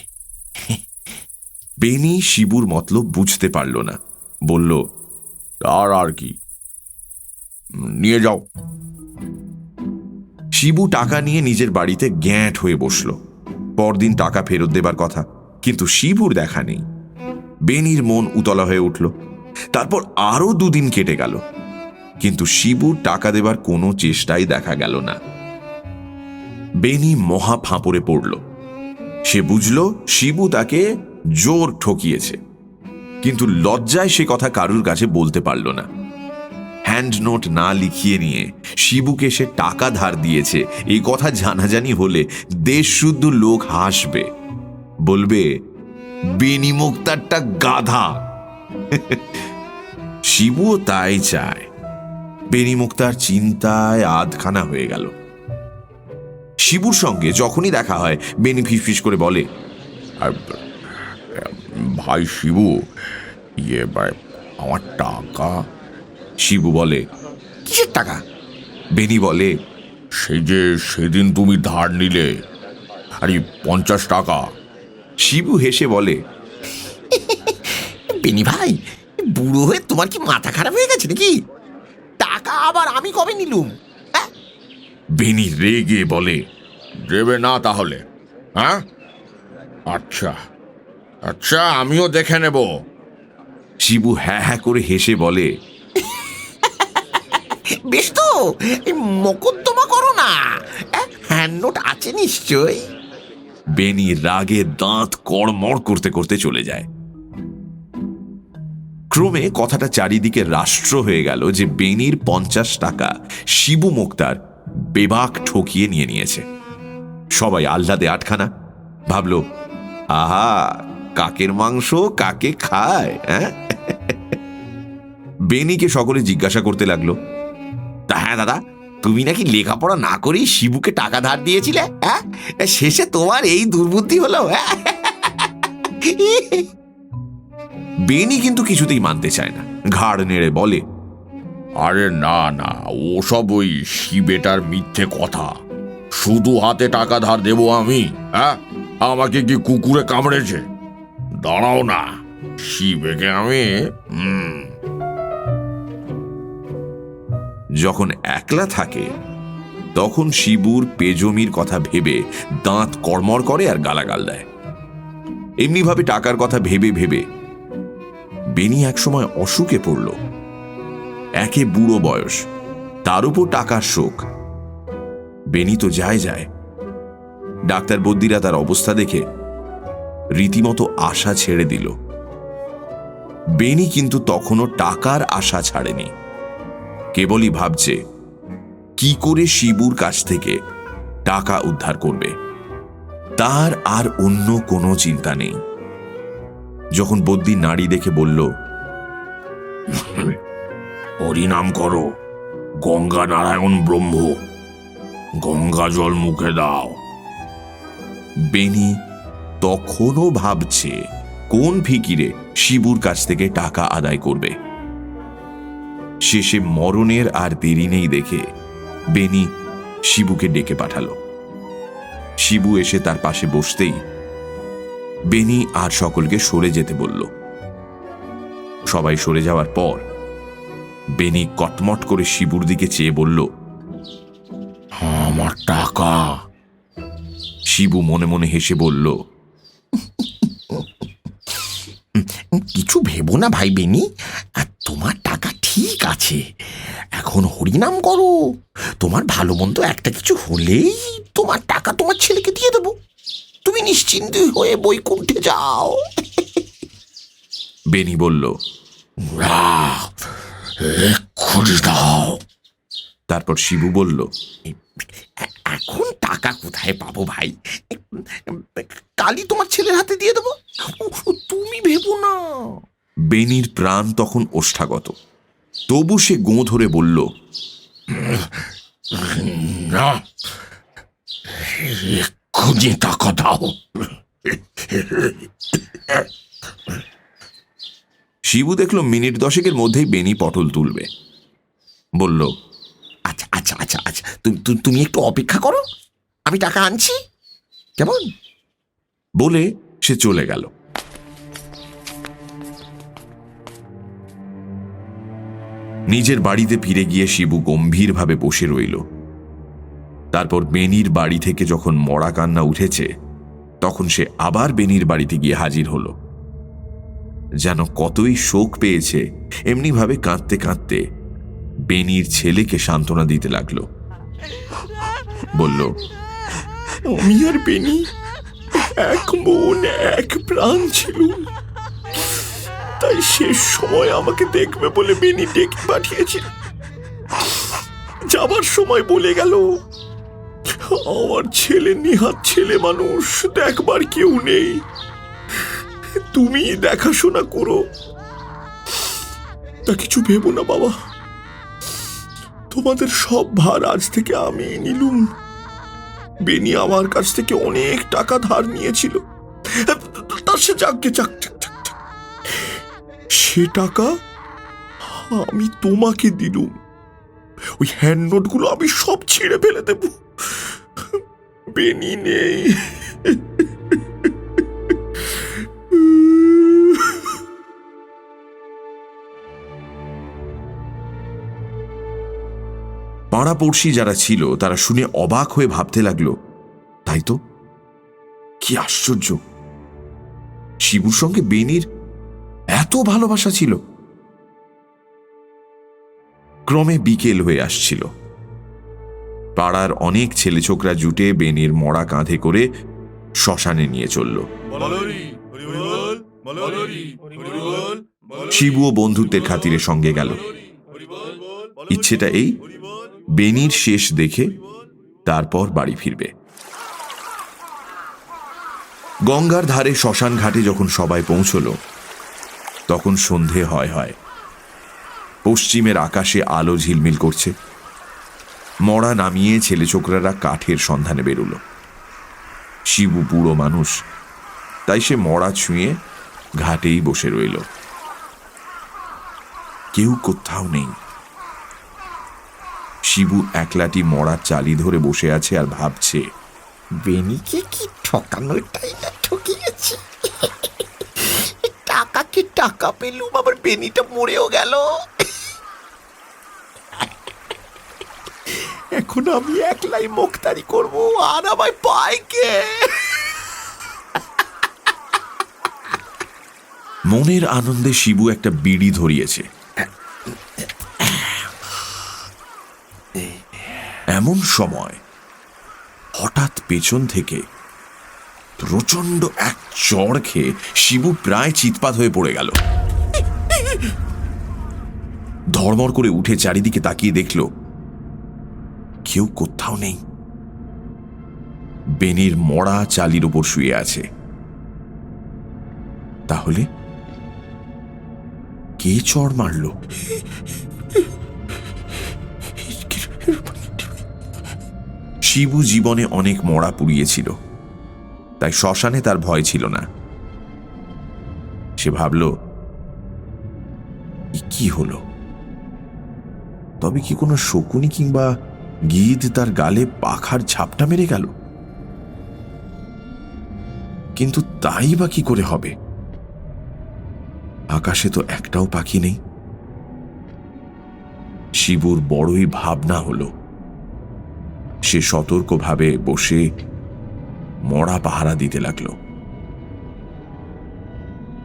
বেনি শিবুর মতলব বুঝতে পারল না, বলল, আর কি, নিয়ে যাও। শিবু টাকা নিয়ে নিজের বাড়িতে গ্যাঁট হয়ে বসল। পরদিন টাকা ফেরত দেবার কথা, কিন্তু শিবুর দেখা নেই। বেনির মন উতলা হয়ে উঠল। তারপর আরো 2 দিন কেটে গেল। কিন্তু শিবুর টাকা দেবার কোনো চেষ্টাই দেখা গেল না। বেনি মহা ফাঁপড়ে পড়ল। সে বুঝল শিবু তাকে জোর ঠকিয়েছে, কিন্তু লজ্জায় সে কথা কারুর কাছে বলতে পারল না। হ্যান্ড নোট না লিখিয়ে নিয়ে শিবুকে সে টাকা ধার দিয়েছে এই কথা জানাজানি হলে দেশশুদ্ধ লোক হাসবে, বলবে বেনি মুক্তারটা গাধা। শিবুও তাই চায়। বেনি মুক্তার চিন্তায় আধখানা হয়ে গেল। শিবুর সঙ্গে যখনই দেখা হয় বেনি ফিসফিস করে বলে, ভাই শিবু, আমার টাকা। শিবু বলে, কিসের টাকা? বেনি বলে, সেই যে সেদিন তুমি ধার নিলে, আরে 50 টাকা। শিবু হেসে বলে, বেনি ভাই, বুড়ো হয়ে তোমার কি মাথা খারাপ হয়ে গেছে নাকি? টাকা আবার আমি কবে নিলুম? বেনি রেগে বলে, দেবে না তাহলে? হ্যাঁ, আচ্ছা আচ্ছা, আমিও দেখে নেব। শিবু হ্যাঁ হ্যাঁ করে হেসে বলে, বেশ তো, এই মোকদ্দমা করো না। হ্যান্ড নোট আছে নিশ্চয়। বেনি রাগে দাঁত কড়মড় করতে করতে চলে যায়। ক্রমে কথাটা চারিদিকে রাষ্ট্র হয়ে গেল যে বেনির 50 টাকা শিবু মুক্তার বেবাক ঠকিয়ে নিয়েছে। সবাই আহ্লাদে আটখানা। ভাবল, আহা, কাকের মাংস কাকে খায়। হ্যাঁ, বেনিকে সকলে জিজ্ঞাসা করতে লাগলো, তা হ্যাঁ দাদা, তুমি নাকি লেখাপড়া না করেই শিবুকে টাকা ধার দিয়েছিলে, হ্যাঁ? শেষে তোমার এই দুর্বুদ্ধি হলো। বেনি কিন্তু কিছুতেই মানতে চায় না। ঘাড় নেড়ে বলে, আরে না না, ওসব ওই শিবেটার মিথ্যে কথা। শুধু হাতে টাকা ধার দেবো আমি? হ্যাঁ, আমাকে কি কুকুরে কামড়েছে? দাঁড়াও না, শিবেকে আমি যখন একলা থাকে তখন শিবুর পেজমির কথা ভেবে দাঁত কড়মড় করে আর গালাগাল দেয়। এমনিভাবে টাকার কথা ভেবে ভেবে বেনি একসময় অসুখে পড়ল। একে বুড়ো বয়স, তার উপর টাকার শোক। বেনি তো যায়। ডাক্তার বদ্যিরা তার অবস্থা দেখে রীতিমতো আশা ছেড়ে দিল। বেনি কিন্তু তখনও টাকার আশা ছাড়েনি। কেবলই ভাবছে কি করে শিবুর কাছ থেকে টাকা উদ্ধার করবে। তার আর অন্য কোনো চিন্তা নেই। যখন বদ্যি নাড়ি দেখে বলল, হরিনাম করো, গঙ্গা নারায়ণ ব্রহ্ম, গঙ্গা জল মুখে দাও। বেনি তখনও ভাবছে কোন ফিকিরে শিবুর কাছ থেকে টাকা আদায় করবে। শেষে মরণের আর দেরি নেই দেখে বেনি শিবুকে ডেকে পাঠালো। শিবু এসে তার পাশে বসতেই বেনি আর সকলকে সরে যেতে বলল। সবাই সরে যাওয়ার পর বেনি কটমট করে শিবুর দিকে চেয়ে বলল, আমার টাকা। শিবু মনে মনে হেসে বলল, কিছু ভেবো না ভাই বেনি, আর তোমার টাকা ঠিক আছে। এখন হরিনাম করো। তোমার ভালো মন্দ একটা কিছু হলেই তোমার টাকা তোমার ছেলেকে দিয়ে দেবো। তুমি নিশ্চিন্ত হয়ে বৈকুণ্ঠে যাও। বেনি বলল, এক্ষুনি দাও। তারপর শিবু বলল, এখন টাকা কোথায় পাবো ভাই? কালই তোমার ছেলের হাতে দিয়ে দেবো। তুমি ভেবো না। বেনির প্রাণ তখন ওষ্ঠাগত। তবু সে গোঁ ধরে বলল, না, এক্ষুনি টাকা দাও। শিবু দেখল মিনিট 10 মধ্যেই বেনি পটল তুলবে। বলল, আচ্ছা আচ্ছা আচ্ছা আচ্ছা, তুমি একটু অপেক্ষা করো, আমি টাকা আনছি, কেমন? বলে সে চলে গেল। নিজের বাড়িতে ফিরে গিয়ে শিবু গম্ভীরভাবে বসে রইল। তারপর বেনির বাড়ি থেকে যখন মরা কান্না উঠেছে তখন সে আবার বেনির বাড়িতে গিয়ে হাজির হলো। যেন কতই শোক পেয়েছে এমনিভাবে কাঁদতে কাঁদতে বেনির ছেলেকে সান্ত্বনা দিতে লাগলো। বলল, আমি আর বেনি এক মন এক প্রাণ ছিল, তাই শেষ সময় আমাকে দেখবে বলে বেনি ডেকে পাঠিয়েছিল। যাবার সময় বলে গেল, আমার ছেলে নিহাত ছেলে মানুষ, দেখবার কেউ নেই, তুমি দেখাশোনা করো। তা কিছু ভেবো না বাবা, তোমাদের সব ভার আজ থেকে আমি নিলুম। বেনি আমার কাছ থেকে অনেক টাকা ধার নিয়েছিল, তার সে যাকে যাক, সে টাকা আমি তোমাকে দিলুম। ওই হ্যান্ড নোটগুলো আমি সব ছিঁড়ে ফেলে দেব। বেনি নেই। পাড়াপড়শি যারা ছিল তারা শুনে অবাক হয়ে ভাবতে লাগলো, তাই তো, কি আশ্চর্য, শিবুর সঙ্গে বেনির এত ভালোবাসা ছিল। ক্রমে বিকেল হয়ে আসছিল। পাড়ার অনেক ছেলে ছোকরা জুটে বেনির মরা কাঁধে করে শ্মশানে নিয়ে চলল। শিবুও বন্ধুত্বের খাতিরে সঙ্গে গেল। ইচ্ছেটা এই, বেনির শেষ দেখে তারপর বাড়ি ফিরবে। গঙ্গার ধারে শ্মশান ঘাটে যখন সবাই পৌঁছল, তখন সন্ধে হয়। পশ্চিমের আকাশে আলো ঝিলমিল করছে। মরা নামিয়ে ছেলে ছোকরারা কাঠের সন্ধানে বেরোল। শিবু বুড়ো মানুষ, তাই সে মরা ছুঁয়ে ঘাটেই বসে রইল। কেউ কোথাও নেই। শিবু একলাটি মরার চালি ধরে বসে আছে আর ভাবছে, বেনিকে কি ঠকানোটাই না ঠকিয়েছি। টাকাকে টাকা পেলুম, আবার বেনিটা মরেও গেল। এখন আমি একলাই মুখতারি করব, আর আমায় পায় কে? মনের আনন্দে শিবু একটা বিড়ি ধরিয়েছে। এমন সময় হঠাৎ পেছন থেকে প্রচন্ড এক চড় খেয়ে শিবু প্রায় চিৎপাত হয়ে পড়ে গেল। ধড়মড় করে উঠে চারিদিকে তাকিয়ে দেখল, কেউ কোথাও নেই। বেনির মরা চালির উপর শুয়ে আছে। তাহলে কে চড় মারল? শিবু জীবনে অনেক মরা পুড়িয়েছিল, তাই শ্মশানে তার ভয় ছিল না। সে ভাবল, কি হলো? তবে কি কোনো শকুনি কিংবা গিধ তার গালে পাখার ঝাপটা মেরে গেল? কিন্তু তাই বা কি করে হবে? আকাশে তো একটাও পাখি নেই। শিবুর বড়ই ভাবনা হলো। সে সতর্কভাবে বসে মরা পাহারা দিতে লাগল।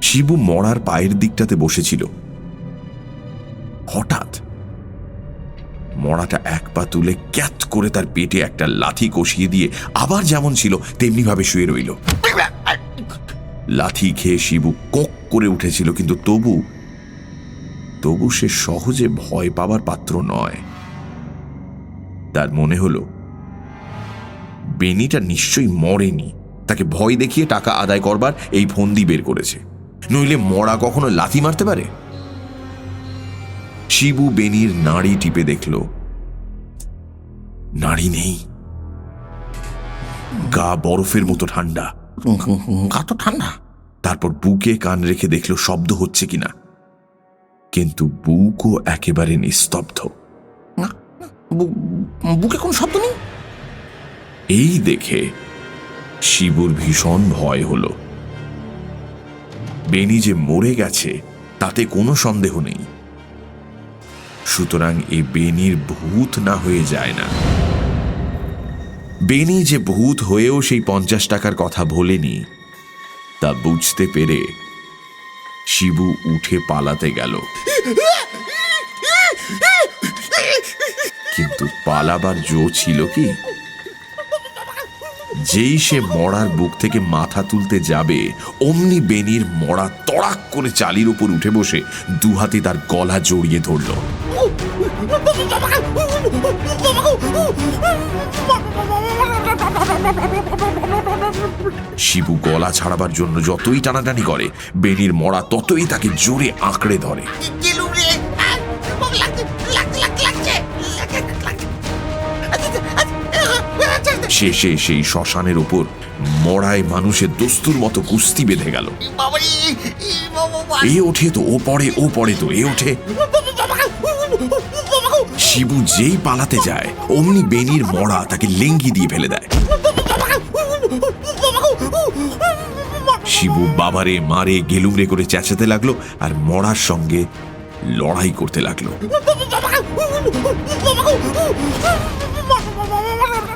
শিবু মরার পায়ের দিকটাতে বসেছিল। হঠাৎ মরাটা এক পা তুলে ক্যাত করে তার পেটে একটা লাথি কষিয়ে দিয়ে আবার যেমন ছিল তেমনি ভাবে শুয়ে রইল। লাথি খেয়ে শিবু কোঁক করে উঠেছিল, কিন্তু তবু সে সহজে ভয় পাবার পাত্র নয়। তার মনে হলো বেনিটা নিশ্চয়ই মরেনি, তাকে ভয় দেখিয়ে টাকা আদায় করবার এই ফন্দি বের করেছে, নইলে মরা কখনো লাথি মারতে পারে? শিবু বেনির নাড়ি টিপে দেখল, নাড়ি নেই। গা বরফের মতো ঠান্ডা। গা তো ঠান্ডা। তারপর বুকে কান রেখে দেখল শব্দ হচ্ছে কিনা, কিন্তু বুকও একেবারে নিস্তব্ধ। বুকে কোনো শব্দ নেই। এই দেখে শিবুর ভীষণ ভয় হল। বেনি যে মরে গেছে তাতে কোনো সন্দেহ নেই, সুতরাং এ বেনির ভূত না হয়ে যায় না। বেনি যে ভূত হয়েও সেই 50 টাকার কথা ভোলেনি তা বুঝতে পেরে শিবু উঠে পালাতে গেল। কিন্তু পালাবার জো ছিল কি? যেই সে মড়ার বুক থেকে মাথা তুলতে যাবে, অমনি বেনির মড়া তড়াক করে চালির উপর উঠে বসে দু হাতে তার গলা জড়িয়ে ধরল। শিবু গলা ছাড়াবার জন্য যতই টানাটানি করে, বেনির মড়া ততই তাকে জোরে আঁকড়ে ধরে। শেষে সেই শ্মশানের উপর মড়ায় মানুষের দস্তুর মতো কুস্তি বেঁধে গেল। এ ওঠে তো ও পড়ে, ও পড়ে তো এ ওঠে। শিবু যেই পালাতে যায়, অমনি বেনির মড়া তাকে লেঙ্গি দিয়ে ফেলে দেয়। শিবু বাবারে মারে গেলুমরে করে চেঁচাতে লাগলো আর মড়ার সঙ্গে লড়াই করতে লাগলো।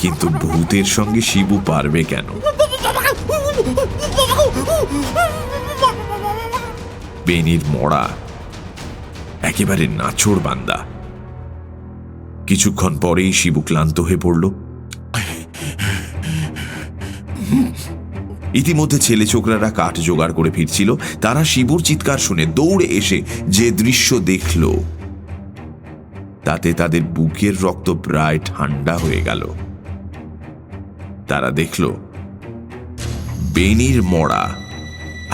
কিন্তু ভূতের সঙ্গে শিবু পারবে কেন? বেনির মড়া একেবারে নাছোড় বান্দা। কিছুক্ষণ পরেই শিবু ক্লান্ত হয়ে পড়ল। ইতিমধ্যে ছেলে ছোকরারা কাঠ জোগাড় করে ফিরছিল। তারা শিবুর চিৎকার শুনে দৌড়ে এসে যে দৃশ্য দেখল, তাতে তাদের বুকের রক্ত প্রায় ঠান্ডা হয়ে গেল। তারা দেখল বেনির মড়া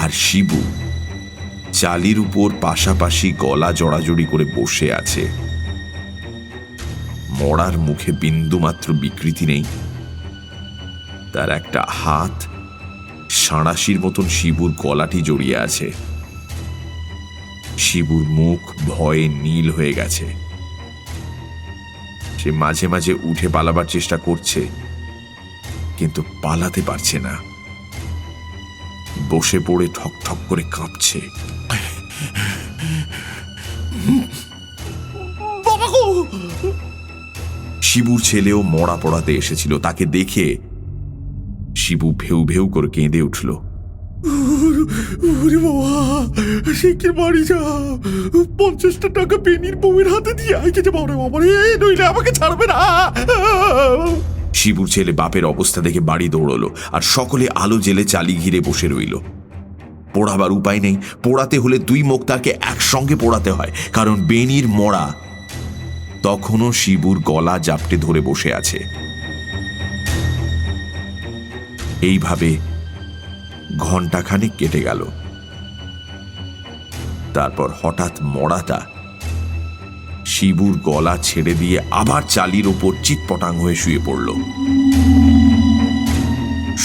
আর শিবু চালির উপর পাশাপাশি গলা জড়াজড়ি করে বসে আছে। মড়ার মুখে বিন্দুমাত্র বিকৃতি নেই। তার একটা হাত সাঁড়াশির মতন শিবুর গলাটি জড়িয়ে আছে। শিবুর মুখ ভয়ে নীল হয়ে গেছে। সে মাঝে মাঝে উঠে পালাবার চেষ্টা করছে, কিন্তু পালাতে পারছে না। বসে পড়ে ঠক ঠক করে কাঁপছে। শিবুর ছেলেও মরা পড়াতে এসেছিল। তাকে দেখে শিবু ভেউ ভেউ করে কেঁদে উঠল। বাড়ি যা, 50টা টাকা বেনির বউয়ের হাতে দিয়ে আইকে যাবো রে বাবা রে, নইলে আমাকে ছাড়বে না। শিবুর ছেলে বাপের অবস্থা দেখে বাড়ি দৌড়লো আর সকলে আলো জেলে চালি ঘিরে বসে রইল। পোড়াবার উপায় নেই। পোড়াতে হলে দুই মোক্তারকে একসঙ্গে পোড়াতে হয়, কারণ বেনির মড়া তখনও শিবুর গলা জাপটে ধরে বসে আছে। এইভাবে ঘণ্টাখানেক কেটে গেল। তারপর হঠাৎ মড়াটা শিবুর গলা ছেড়ে দিয়ে আবার চালির ওপর চিৎপটাং হয়ে শুয়ে পড়ল।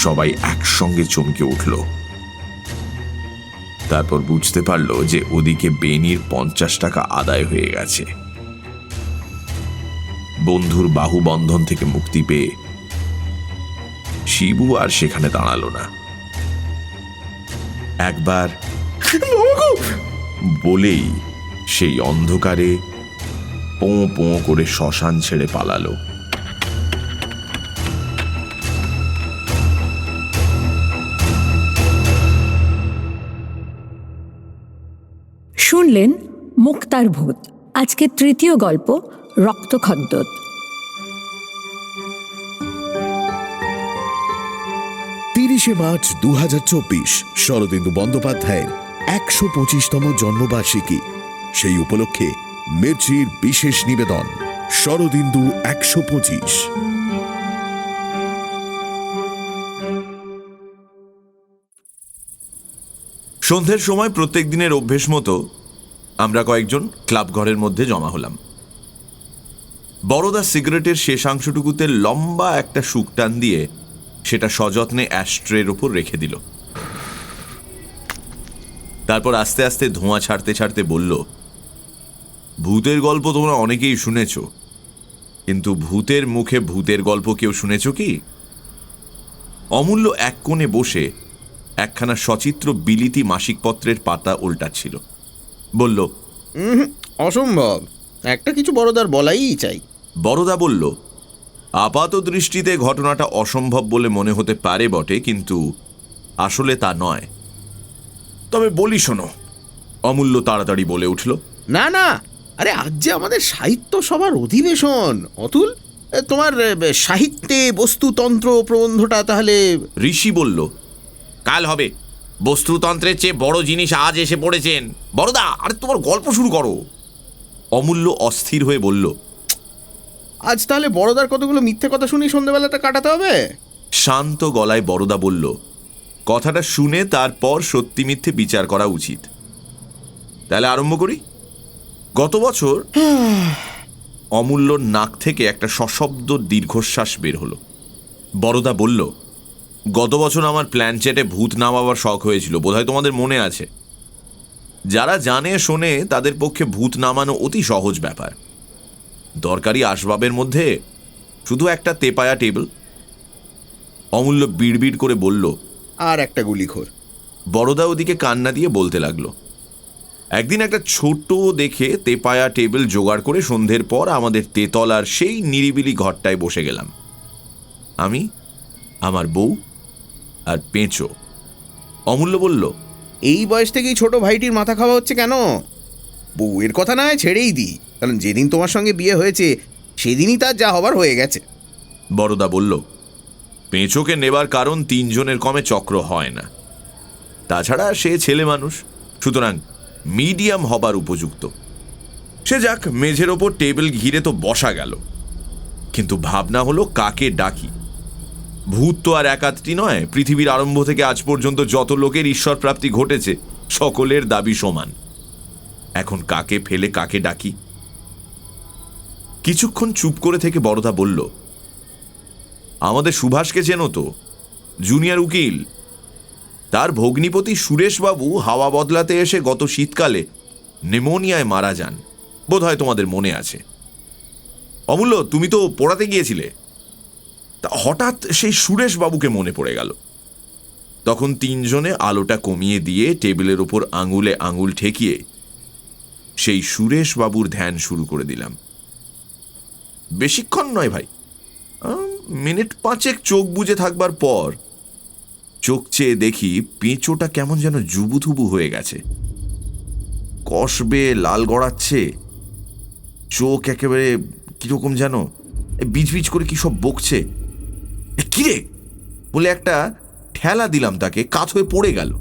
সবাই একসঙ্গে চমকে উঠল। তারপর বুঝতে পারল যে ওদিকে বেনির 50 টাকা আদায় হয়ে গেছে। বন্ধুর বাহুবন্ধন থেকে মুক্তি পেয়ে শিবু আর সেখানে দাঁড়ালো না। একবার বলেই সেই অন্ধকারে পোঁ পোঁ করে শ্মশান ছেড়ে পালালো। শুনলেন মুক্তার ভূত। আজকের তৃতীয় গল্প রক্তখদ্যোত। 30শে মার্চ 2024 শরদিন্দু বন্দ্যোপাধ্যায়ের 125তম জন্মবার্ষিকী। সেই উপলক্ষে মির্চির বিশেষ নিবেদন শরদিন্দু 125। সন্ধ্যের সময় প্রত্যেক দিনের অভ্যেস মতো আমরা কয়েকজন ক্লাব ঘরের মধ্যে জমা হলাম। বড়দা সিগারেটের শেষাংশটুকুতে লম্বা একটা শুক টান দিয়ে সেটা সযত্নে অ্যাশট্রের ওপর রেখে দিল। তারপর আস্তে আস্তে ধোঁয়া ছাড়তে ছাড়তে বলল, ভূতের গল্প তোমরা অনেকেই শুনেছ, কিন্তু ভূতের মুখে ভূতের গল্প কেউ শুনেছ কি? অমূল্য এক কোণে বসে একখানা সচিত্র বিলিতি মাসিকপত্রের পাতা উল্টাচ্ছিল। বলল, অসম্ভব, একটা কিছু বড়দার বলাই চাই। বড়দা বলল, আপাত দৃষ্টিতে ঘটনাটা অসম্ভব বলে মনে হতে পারে বটে, কিন্তু আসলে তা নয়। তবে বলি শোনো। অমূল্য তাড়াতাড়ি বলে উঠল, না না, আরে আজ যে আমাদের সাহিত্য সভার অধিবেশন, অতুল। তোমার সাহিত্যে বস্তুতন্ত্র প্রবন্ধটা তাহলে? ঋষি বলল, কাল হবে। বস্তুতন্ত্রের চেয়ে বড় জিনিস আজ এসে পড়েছেন বড়দা। আরে তোমার গল্প শুরু করো। অমূল্য অস্থির হয়ে বলল, আজ তাহলে বড়দার কতগুলো মিথ্যে কথা শুনি সন্ধ্যেবেলাটা কাটাতে হবে। শান্ত গলায় বরদা বলল, কথাটা শুনে তারপর সত্যি মিথ্যে বিচার করা উচিত। তাহলে আরম্ভ করি। গত বছর অমূল্যর নাক থেকে একটা সশব্দ দীর্ঘশ্বাস বের হলো। বরদা বলল, গত বছর আমার প্ল্যানচেটে ভূত নামাবার শখ হয়েছিল, বোধহয় তোমাদের মনে আছে। যারা জানে শোনে তাদের পক্ষে ভূত নামানো অতি সহজ ব্যাপার। দরকারি আসবাবের মধ্যে শুধু একটা তেপায়া টেবিল। অমূল্য বিড়বিড় করে বলল, আর একটা গুলিখোর। বড়দা ওদিকে কান্না দিয়ে বলতে লাগলো, একদিন একটা ছোট দেখে তেপায়া টেবিল জোগাড় করে সন্ধ্যের পর আমাদের তেতলার সেই নিরিবিলি ঘরটায় বসে গেলাম। আমি, আমার বউ আর পেঁচো। অমূল্য বলল, এই বয়স থেকেই ছোট ভাইটির মাথা খাওয়া হচ্ছে কেন? বউয়ের কথা না হয় ছেড়েই দিই, কারণ যেদিন তোমার সঙ্গে বিয়ে হয়েছে সেদিনই তার যা হবার হয়ে গেছে। বড়দা বলল, পেঁচোকে নেবার কারণ তিনজনের কমে চক্র হয় না। তাছাড়া সে ছেলে মানুষ, সুতরাং মিডিয়াম হবার উপযুক্ত। সে যাক, মেঝের ওপর টেবিল ঘিরে তো বসা গেল, কিন্তু ভাবনা হলো কাকে ডাকি। ভূত তো আর একাধটি নয়, পৃথিবীর আরম্ভ থেকে আজ পর্যন্ত যত লোকের ঈশ্বর প্রাপ্তি ঘটেছে সকলের দাবি সমান। এখন কাকে ফেলে কাকে ডাকি? কিছুক্ষণ চুপ করে থেকে বড়দা বলল, আমাদের সুভাষকে চেনো তো, জুনিয়র উকিল। তার ভগ্নিপতি সুরেশবাবু হাওয়া বদলাতে এসে গত শীতকালে নিউমোনিয়ায় মারা যান, বোধহয় তোমাদের মনে আছে। অমূল্য, তুমি তো পড়াতে গিয়েছিলে। তা হঠাৎ সেই সুরেশবাবুকে মনে পড়ে গেল। তখন তিনজনে আলোটা কমিয়ে দিয়ে টেবিলের ওপর আঙুলে আঙুল ঠেকিয়ে সেই সুরেশবাবুর ধ্যান শুরু করে দিলাম। বেশিক্ষণ নয় ভাই, মিনিট 5 চোখ বুজে থাকবার পর চোখ চেয়ে দেখি পেঁচোটা কেমন যেন জুবুথুবু হয়ে গেছে, কষবে লাল গড়াচ্ছে, চোখ একেবারে কিরকম যেন বিজবিজ করে কি সব বকছে। কিরে বলে একটা ঠেলা দিলাম তাকে, কাত হয়ে পড়ে গেল।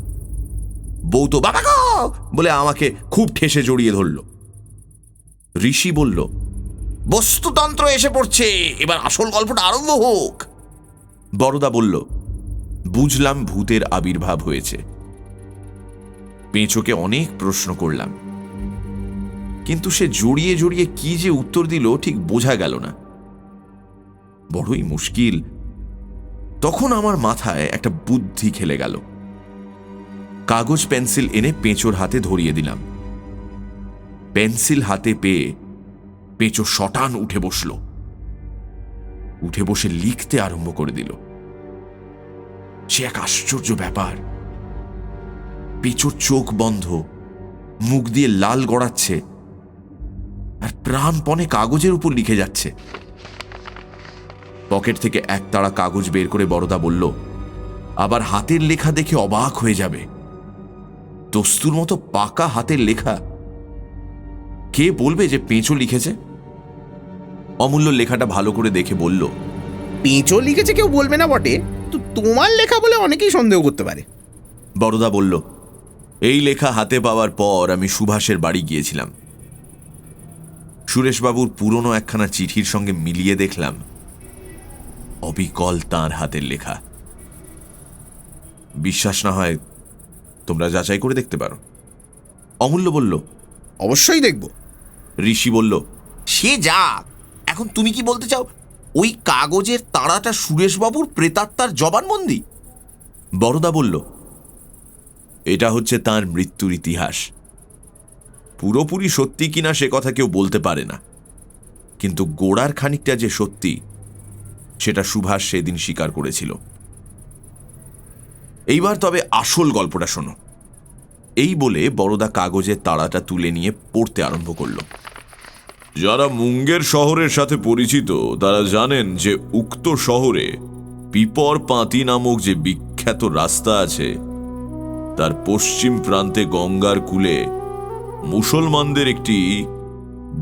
বউ তো বাবা গো বলে আমাকে খুব ঠেসে জড়িয়ে ধরল। ঋষি বলল, বস্তুতন্ত্র এসে পড়ছে, এবার আসল গল্পটা আরম্ভ হোক। বড়দা বলল, বুঝলাম ভূতের আবির্ভাব হয়েছে। পেঁচোকে অনেক প্রশ্ন করলাম, কিন্তু সে জড়িয়ে জড়িয়ে কি যে উত্তর দিল ঠিক বোঝা গেল না। বড়ই মুশকিল। তখন আমার মাথায় একটা বুদ্ধি খেলে গেল। কাগজ পেন্সিল এনে পেঁচোর হাতে ধরিয়ে দিলাম। পেন্সিল হাতে পেয়ে পেঁচো শটান উঠে বসল। উঠে বসে লিখতে আরম্ভ করে দিল। সে এক আশ্চর্য ব্যাপার। পেঁচোর চোখ বন্ধ, মুখ দিয়ে লাল গড়াচ্ছে, আর প্রাণপণে কাগজের উপর লিখে যাচ্ছে। পকেট থেকে এক তাড়া কাগজ বের করে বড়দা বলল, আবার হাতের লেখা দেখে অবাক হয়ে যাবে। দস্তুর মতো পাকা হাতের লেখা। কে বলবে যে পেঁচো লিখেছে? অমূল্য লেখাটা ভালো করে দেখে বলল, পেঁচো লিখেছে কেউ বলবে না বটে, তো তোমার লেখা বলে অনেকেই সন্দেহ করতে পারে। বড়দা বলল, এই লেখা হাতে পাওয়ার পর আমি সুভাষের বাড়ি গিয়েছিলাম। সুরেশবাবুর পুরনো একখানা চিঠির সঙ্গে মিলিয়ে দেখলাম অবিকল তাঁর হাতের লেখা। বিশ্বাস না হয় তোমরা যাচাই করে দেখতে পারো। অমূল্য বলল, অবশ্যই দেখব। ঋষি বলল, সে যাক, এখন তুমি কি বলতে চাও ওই কাগজের তাড়াটা সুরেশবাবুর প্রেতাত্মার জবানবন্দি? বড়দা বলল, এটা হচ্ছে তাঁর মৃত্যুর ইতিহাস। পুরোপুরি সত্যি কিনা সে কথা কেউ বলতে পারে না, কিন্তু গোড়ার খানিকটা যে সত্যি সেটা সুভাষ সেদিন স্বীকার করেছিল। এইবার তবে আসল গল্পটা শোনো। এই বলে বড়দা কাগজের তাড়াটা তুলে নিয়ে পড়তে আরম্ভ করল। যারা মুঙ্গের শহরের সাথে পরিচিত তারা জানেন যে উক্ত শহরে পিপর পাঁতি নামক যে বিখ্যাত রাস্তা আছে, তার পশ্চিম প্রান্তে গঙ্গার কূলে মুসলমানদের একটি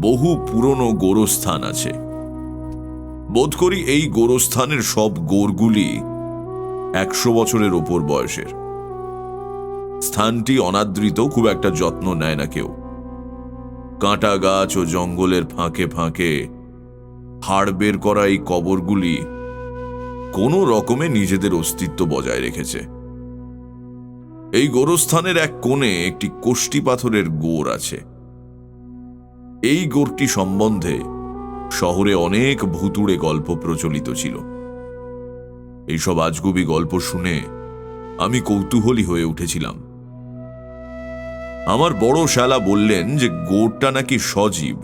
বহু পুরনো গোরস্থান আছে। বোধ করি এই গোরস্থানের সব গোরগুলি 100 বছরের ওপর বয়সের। স্থানটি অনাদৃত, খুব একটা যত্ন নেয় না কেউ। কাঁটা গাছ ও জঙ্গলের ফাঁকে ফাঁকে হাড় বের করা এই কবরগুলি কোনো রকমে নিজেদের অস্তিত্ব বজায় রেখেছে। এই গোরস্থানের এক কোণে একটি কোষ্টি পাথরের গোর আছে। এই গোরটি সম্বন্ধে শহরে অনেক ভুতুড়ে গল্প প্রচলিত ছিল। এইসব আজগুবি গল্প শুনে আমি কৌতূহলী হয়ে উঠেছিলাম। আমার বড় শালা বললেন যে গোরটা নাকি সজীব।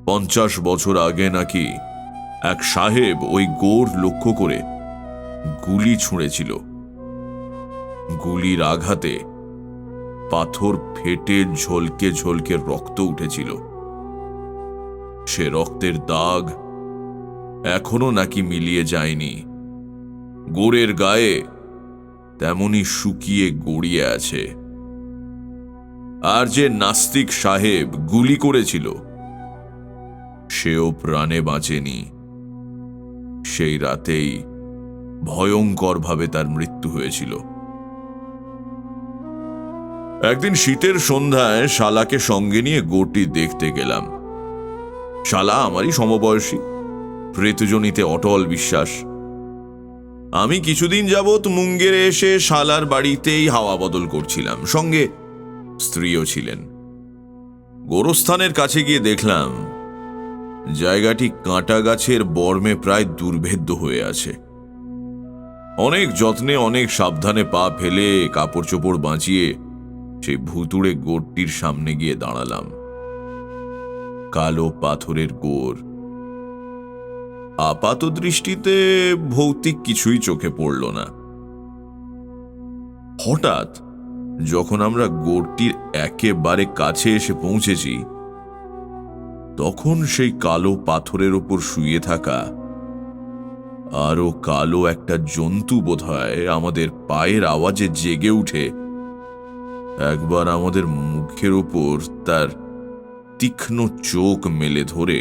50 বছর আগে নাকি এক সাহেব ওই গোর লক্ষ্য করে গুলি ছুঁড়েছিল। গুলির আঘাতে পাথর ফেটে ঝলকে ঝলকে রক্ত উঠেছিল। সে রক্তের দাগ এখনো নাকি মিলিয়ে যায়নি। গোরের গায়ে তেমনি শুকিয়ে গড়িয়ে আছে। আর যে নাস্তিক সাহেব গুলি করেছিল সেও প্রাণে বাঁচেনি। সেই রাতেই ভয়ঙ্করভাবে তার মৃত্যু হয়েছিল। একদিন শীতের সন্ধ্যায় শালাকে সঙ্গে নিয়ে গোরটি দেখতে গেলাম। শালা আমারই সমবয়সী, প্রেতজনিতে অটল বিশ্বাস। আমি কিছুদিন যাবৎ মুঙ্গেরে এসে শালার বাড়িতেই হাওয়া বদল করছিলাম, সঙ্গে স্ত্রীও ছিলেন। গোরস্থানের কাছে গিয়ে দেখলাম জায়গাটি কাঁটা গাছের বর্মে প্রায় দুর্ভেদ্য হয়ে আছে। অনেক যত্নে, অনেক সাবধানে পা ফেলে কাপড় চোপড় বাঁচিয়ে সেই ভুতুড়ে গোরটির সামনে গিয়ে দাঁড়ালাম। কালো পাথরের গোর। আপাত দৃষ্টিতে ভৌতিক কিছুই চোখে পড়ল না। হঠাৎ যখন আমরা গোরটির একেবারে কাছে এসে পৌঁছেছি, তখন সেই কালো পাথরের ওপর শুয়ে থাকা আরো কালো একটা জন্তু বোধহয় আমাদের পায়ের আওয়াজে জেগে উঠে একবার আমাদের মুখের ওপর তার তীক্ষ্ণ চোখ মেলে ধরে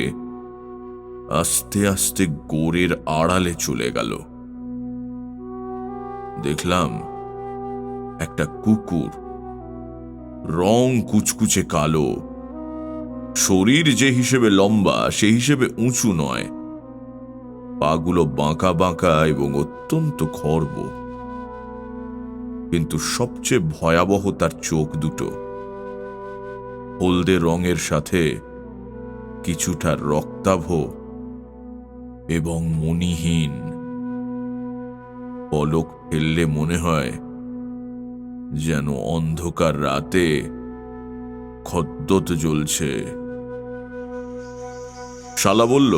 আস্তে আস্তে গোরের আড়ালে চলে গেল। দেখলাম একটা কুকুর, রং কুচকুচে কালো, শরীর যে হিসেবে লম্বা সেই হিসেবে উঁচু নয়, পাগুলো বাঁকা বাঁকা এবং অত্যন্ত খর্ব। কিন্তু সবচেয়ে ভয়াবহ তার চোখ দুটো, হলদে রঙের সাথে কিছুটা রক্তাভ এবং মণিহীন। পলক ফেললে মনে হয় যেন অন্ধকার রাতে খদ্দত জ্বলছে। শালা বলল,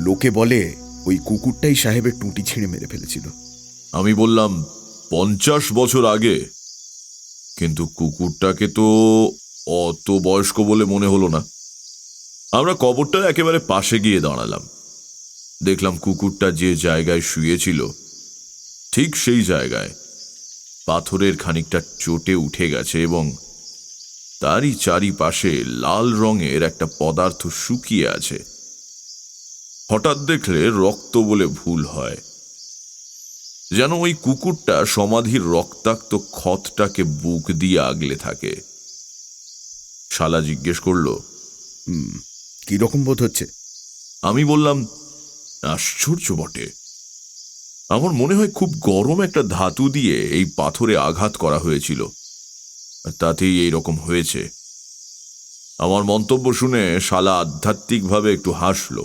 লোকে বলে ওই কুকুরটাই সাহেবের টুঁটি ছিঁড়ে মেরে ফেলেছিল। আমি বললাম 50 বছর আগে, কিন্তু কুকুরটাকে তো অত বয়স্ক বলে মনে হলো না। আমরা কবরটার একেবারে পাশে গিয়ে দাঁড়ালাম। দেখলাম কুকুরটা যে জায়গায় শুয়েছিল ঠিক সেই জায়গায় পাথরের খানিকটা চটে উঠে গেছে এবং তারই চারিপাশে লাল রঙের একটা পদার্থ শুকিয়ে আছে। হঠাৎ দেখলে রক্ত বলে ভুল হয়, যেন ওই কুকুরটা সমাধির রক্তাক্ত ক্ষতটাকে বুক দিয়ে আগলে থাকে। শালা জিজ্ঞেস করল, কি রকম বোধ হচ্ছে? আমি বললাম, আশ্চর্য বটে। আমার মনে হয় খুব গরম একটা ধাতু দিয়ে এই পাথরে আঘাত করা হয়েছিল, আর তাতেই এই রকম হয়েছে। আমার মন্তব্য শুনে শালা আধ্যাত্মিকভাবে একটু হাসল,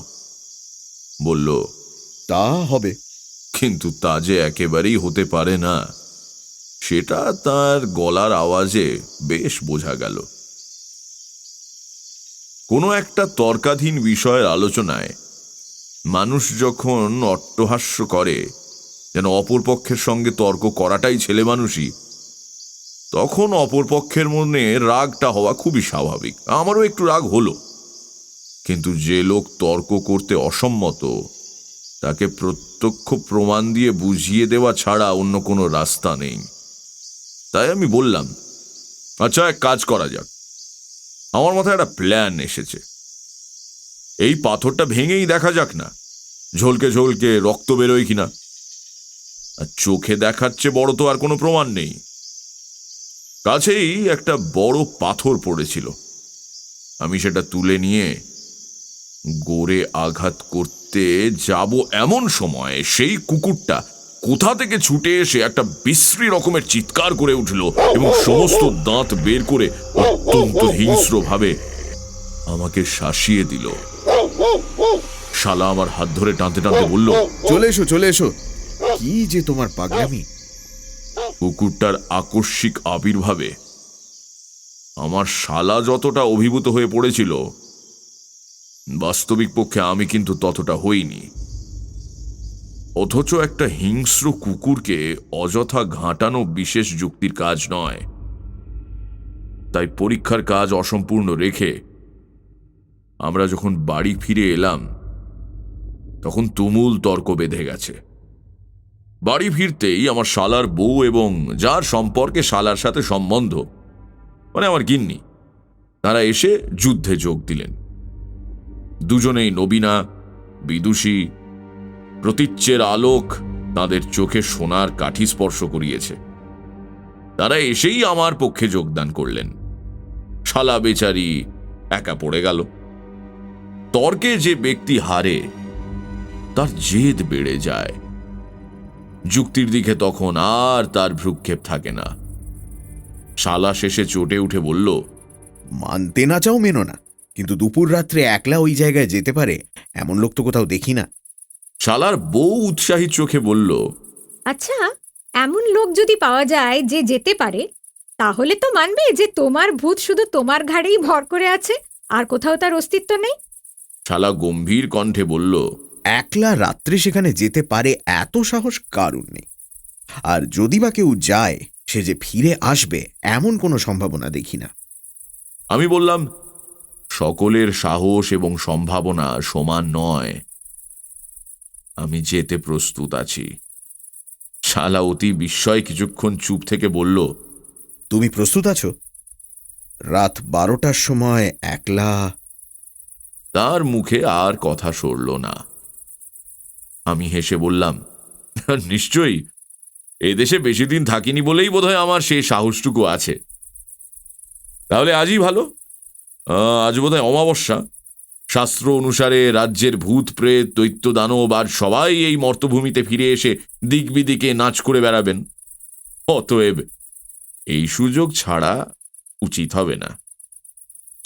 বলল, তা হবে, কিন্তু তা যে একেবারেই হতে পারে না সেটা তার গলার আওয়াজে বেশ বোঝা গেল। কোনো একটা তর্কাধীন বিষয়ের আলোচনায় মানুষ যখন অট্টহাস্য করে, যেন অপরপক্ষের সঙ্গে তর্ক করাটাই ছেলে মানুষই, তখন অপরপক্ষের মনে রাগটা হওয়া খুবই স্বাভাবিক। আমারও একটু রাগ হলো, কিন্তু যে লোক তর্ক করতে অসম্মত তাকে প্রত্যক্ষ প্রমাণ দিয়ে বুঝিয়ে দেওয়া ছাড়া অন্য কোনো রাস্তা নেই। তাই আমি বললাম, আচ্ছা এক কাজ করা যাক, আমার মাথায় একটা প্ল্যান এসেছে। এই পাথরটা ভেঙেই দেখা যাক না, ঝলকে ঝলকে রক্ত বেরোয় কিনা। আর চোখে দেখাচ্ছে বড় তো আর কোনো প্রমাণ নেই। কাছেই একটা বড় পাথর পড়েছিল, আমি সেটা তুলে নিয়ে গোরে আঘাত করতে যাব এমন সময় সেই কুকুরটা কোথা থেকে ছুটে এসে একটা বিশ্রী রকমের চিৎকার করে উঠল এবং সমস্ত দাঁত বের করে অত্যন্ত হিংস্র ভাবে আমাকে শাসিয়ে দিল। শালা আমার হাত ধরে টানতে টানতে বলল, চলে এসো চলে এসো। কি যে তোমার পাগলামি! কুকুরটার আকস্মিক আবির্ভাবে আমার শালা যতটা অভিভূত হয়ে পড়েছিল, বাস্তবিক পক্ষে আমি কিন্তু ততটা হইনি। অথচ একটা হিংস্র কুকুরকে অযথা ঘাঁটানো বিশেষ যুক্তির কাজ নয়। তাই পরীক্ষার কাজ অসম্পূর্ণ রেখে আমরা যখন বাড়ি ফিরে এলাম, তখন তুমুল তর্ক বেঁধে গেছে। বাড়ি ফিরতেই আমার শালার বউ এবং যার সম্পর্কে শালার সাথে সম্বন্ধ, মানে আমার গিন্নি, তারা এসে যুদ্ধে যোগ দিলেন। দুজনেই নবীনা, বিদুষী, প্রতীচ্যের আলোক তাদের চোখে সোনার কাঠি স্পর্শ করিয়েছে। তারা এসেই আমার পক্ষে যোগদান করলেন। শালা বেচারি একা পড়ে গেল। তর্কে যে ব্যক্তি হারে তার জেদ বেড়ে যায়। যুক্তির দিকে তখন আর তার ভ্রুক্ষেপ থাকে না। শালা শেষে চটে উঠে বলল, মানতে না চাও মেনো না, কিন্তু দুপুর রাত্রে একলা ওই জায়গায় যেতে পারে এমন লোক তো কোথাও দেখি না। শালার বউ উৎসাহী চোখে বলল, আচ্ছা, এমন লোক যদি পাওয়া যায় যে যেতে পারে, তাহলে তো মানবে যে তোমার ভূত শুধু তোমার ঘাড়েই ভর করে আছে, আর কোথাও তার অস্তিত্ব নেই। শালা গম্ভীর কণ্ঠে বলল, একলা রাত্রে সেখানে যেতে পারে এত সাহস কারুর নেই। আর যদি বা কেউ যায়, সে যে ফিরে আসবে এমন কোনো সম্ভাবনা দেখি না। আমি বললাম, সকলের সাহস এবং সম্ভাবনা সমান নয়। আমি যেতে প্রস্তুত আছি। শালা অতি বিস্ময় কিছুক্ষণ চুপ থেকে বলল, তুমি প্রস্তুত আছো? রাত 12টার সময় একলা? তার মুখে আর কথা সরল না। আমি হেসে বললাম, নিশ্চয়ই, এদেশে বেশি দিন থাকিনি বলেই বোধহয় আমার সেই সাহসটুকু আছে। তাহলে আজই ভালো। আজ বোধহয় অমাবস্যা। শাস্ত্র অনুসারে রাজ্যের ভূত প্রেত দৈত্য দানব আর সবাই এই মর্তভূমিতে ফিরে এসে দিক বিদিকে নাচ করে বেড়াবেন। অতএব এই সুযোগ ছাড়া উচিত হবে না।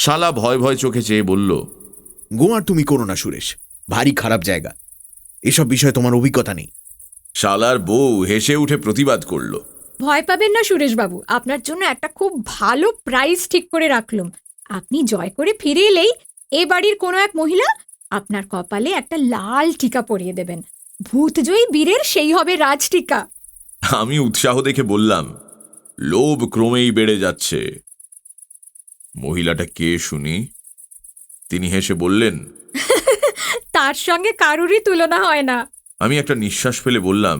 শালা ভয় ভয় চোখে চেয়ে বলল, গোয়ার তুমি করো না সুরেশ, ভারী খারাপ জায়গা, এসব বিষয়ে তোমার অভিজ্ঞতা নেই। শালার বউ হেসে উঠে প্রতিবাদ করল, ভয় পাবেন না সুরেশবাবু, আপনার জন্য একটা খুব ভালো প্রাইজ ঠিক করে রাখলুম। আপনি জয় করে ফিরে এলেই এ বাড়ির কোনো এক মহিলা আপনার কপালে একটা লাল টিকা পরিয়ে দেবেন। ভূতজয়ী বীরের সেই হবে রাজ টিকা। আমি উৎসাহ দেখে বললাম, লোভ ক্রমেই বেড়ে যাচ্ছে। মহিলাটা কে শুনি? তিনি হেসে বললেন, তার সঙ্গে কারুরই তুলনা হয় না। আমি একটা নিঃশ্বাস ফেলে বললাম,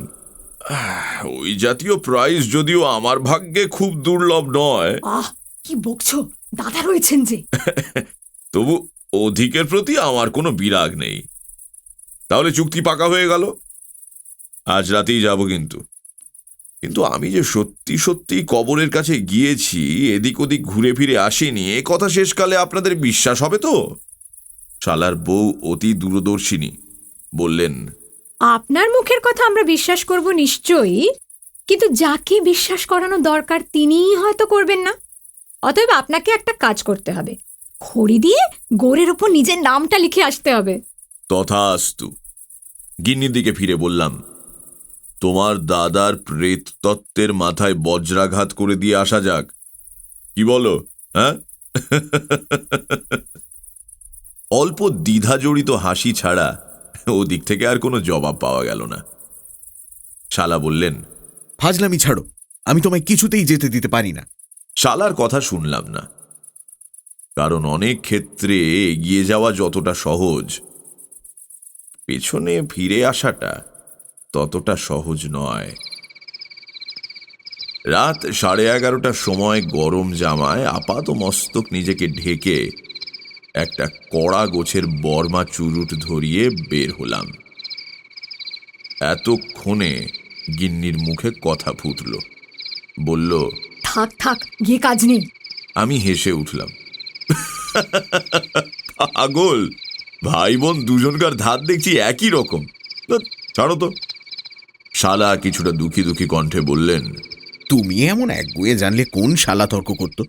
ওই জাতীয় প্রাইজ যদিও আমার ভাগ্যে খুব দুর্লভ নয়। আহ, কি বকছো, দাদা রয়েছেন যে। তবু অধিকের প্রতি আমার কোনো বিরাগ নেই। তাহলে চুক্তি পাকা হয়ে গেল। আজ রাতেই যাব। কিন্তু আমি যে সত্যি সত্যি কবরের কাছে গিয়েছি, এদিক ওদিক ঘুরে ফিরে আসিনি, এ কথা শেষকালে আপনাদের বিশ্বাস হবে তো? শালার বউ অতি দূরদর্শিনী বললেন, আপনার মুখের কথা আমরা বিশ্বাস করব নিশ্চয়ই, কিন্তু যাকে বিশ্বাস করানো দরকার তিনিই হয়তো করবেন না। অতএব আপনাকে একটা কাজ করতে হবে, খড়ি দিয়ে গোড়ের ওপর নিজের নামটা লিখে আসতে হবে। তথাস্তু। গিন্নির দিকে ফিরে বললাম, তোমার দাদার প্রেত তত্ত্বের মাথায় বজ্রাঘাত করে দিয়ে আসা যাক, কি বলো? হ্যাঁ? অল্প দ্বিধাজড়িত হাসি ছাড়া ওদিক থেকে আর কোনো জবাব পাওয়া গেল না। শালা বললেন, ফাজলামি ছাড়ো, আমি তোমায় কিছুতেই যেতে দিতে পারি না। শালার কথা শুনলাম না, কারণ অনেক ক্ষেত্রে এগিয়ে যাওয়া যতটা সহজ, পেছনে ফিরে আসাটা ততটা সহজ নয়। রাত 11:30টার সময় গরম জামায় আপাত মস্তক নিজেকে ঢেকে একটা কড়া গোছের বর্মা চুরুট ধরিয়ে বের হলাম। এতক্ষণে গিন্নির মুখে কথা ফুটল, বলল, থাক থাক, গিয়ে কাজ নেই। আমি হেসে উঠলাম। পাগল, ভাই বোন দুজনকার ধার দেখছি একই রকম। ছাড়ো তো। শালা কিছুটা দুঃখী দুঃখী কণ্ঠে বললেন, তুমি এমন একগুয়ে জানলে কোন শালা তর্ক করত?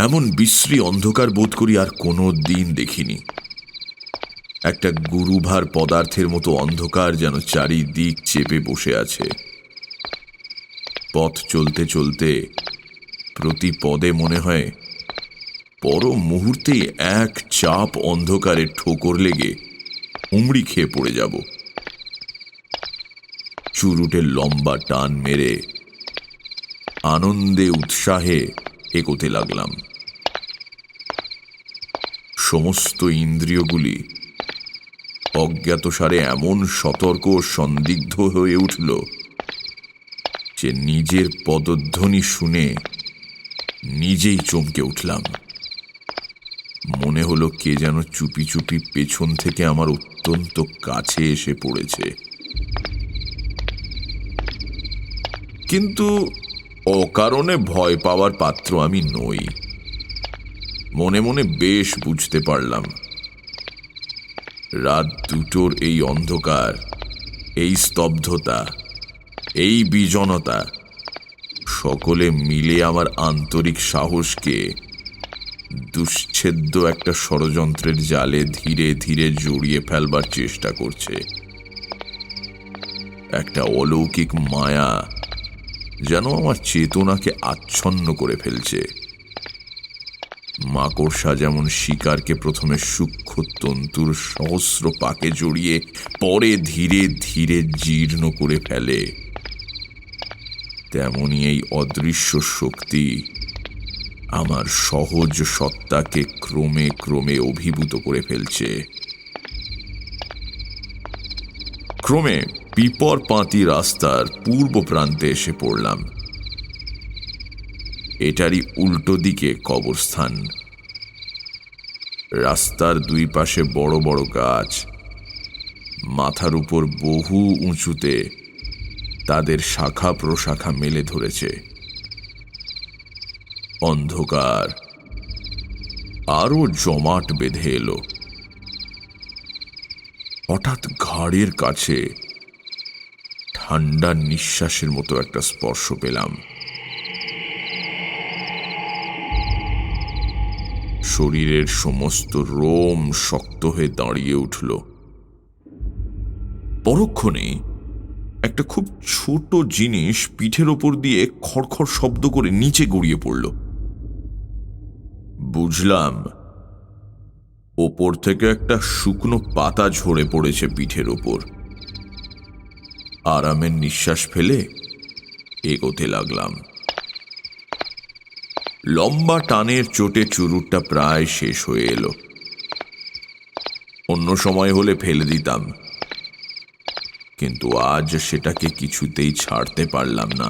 এমন বিশ্রী অন্ধকার বোধ করি আর কোনো দিন দেখিনি। একটা গুরুভার পদার্থের মতো অন্ধকার যেন চারিদিক চেপে বসে আছে। পথ চলতে চলতে প্রতি পদে মনে হয় পর মুহূর্তেই এক চাপ অন্ধকারে ঠোকর লেগে উমড়ি খেয়ে পড়ে যাব। চুরুটের লম্বা টান মেরে আনন্দে উৎসাহে এগোতে লাগলাম। সমস্ত ইন্দ্রিয়গুলি অজ্ঞাতসারে এমন সতর্ক ও সন্দিগ্ধ হয়ে উঠল যে নিজের পদধ্বনি শুনে নিজেই চমকে উঠলাম। মনে হলো কে যেন চুপি চুপি পেছন থেকে আমার অত্যন্ত কাছে এসে পড়েছে। কিন্তু অকারণে ভয় পাওয়ার পাত্র আমি নই। মনে মনে বেশ বুঝতে পারলাম রাত 2টোর এই অন্ধকার, এই স্তব্ধতা, এই বিজনতা সকলে মিলে আমার আন্তরিক সাহসকে দুশ্ছেদ্য একটা ষড়যন্ত্রের জালে ধীরে ধীরে জড়িয়ে ফেলবার চেষ্টা করছে। একটা অলৌকিক মায়া যেন আমার চেতনাকে আচ্ছন্ন করে ফেলছে। মাকড়সা যেমন শিকারকে প্রথমে সূক্ষ্ম তন্তুর সহস্র পাকে জড়িয়ে পরে ধীরে ধীরে জীর্ণ করে ফেলে, তেমনি এই অদৃশ্য শক্তি আমার সহজ সত্তাকে ক্রমে ক্রমে অভিভূত করে ফেলছে। ক্রমে পিপর পাঁতি রাস্তার পূর্ব প্রান্তে এসে পড়লাম। এটারই উল্টো দিকে কবরস্থান। রাস্তার দুই পাশে বড় বড় গাছ, মাথার উপর বহু উঁচুতে তাদের শাখা প্রশাখা মেলে ধরেছে। অন্ধকার আরো জমাট বেঁধে এলো। হঠাৎ ঘাড়ের কাছে ঠান্ডা নিঃশ্বাসের মতো একটা স্পর্শ পেলাম। শরীরের সমস্ত রোম শক্ত হয়ে দাঁড়িয়ে উঠল। পরক্ষণেই একটা খুব ছোট জিনিস পিঠের ওপর দিয়ে খড়খড় শব্দ করে নিচে গড়িয়ে পড়ল। বুঝলাম ওপর থেকে একটা শুকনো পাতা ঝরে পড়েছে পিঠের ওপর। আরামের নিঃশ্বাস ফেলে এগোতে লাগলাম। লম্বা টানের চোটে চুরুটটা প্রায় শেষ হয়ে এলো। অন্য সময় হলে ফেলে দিতাম, কিন্তু আজ সেটাকে কিছুতেই ছাড়তে পারলাম না।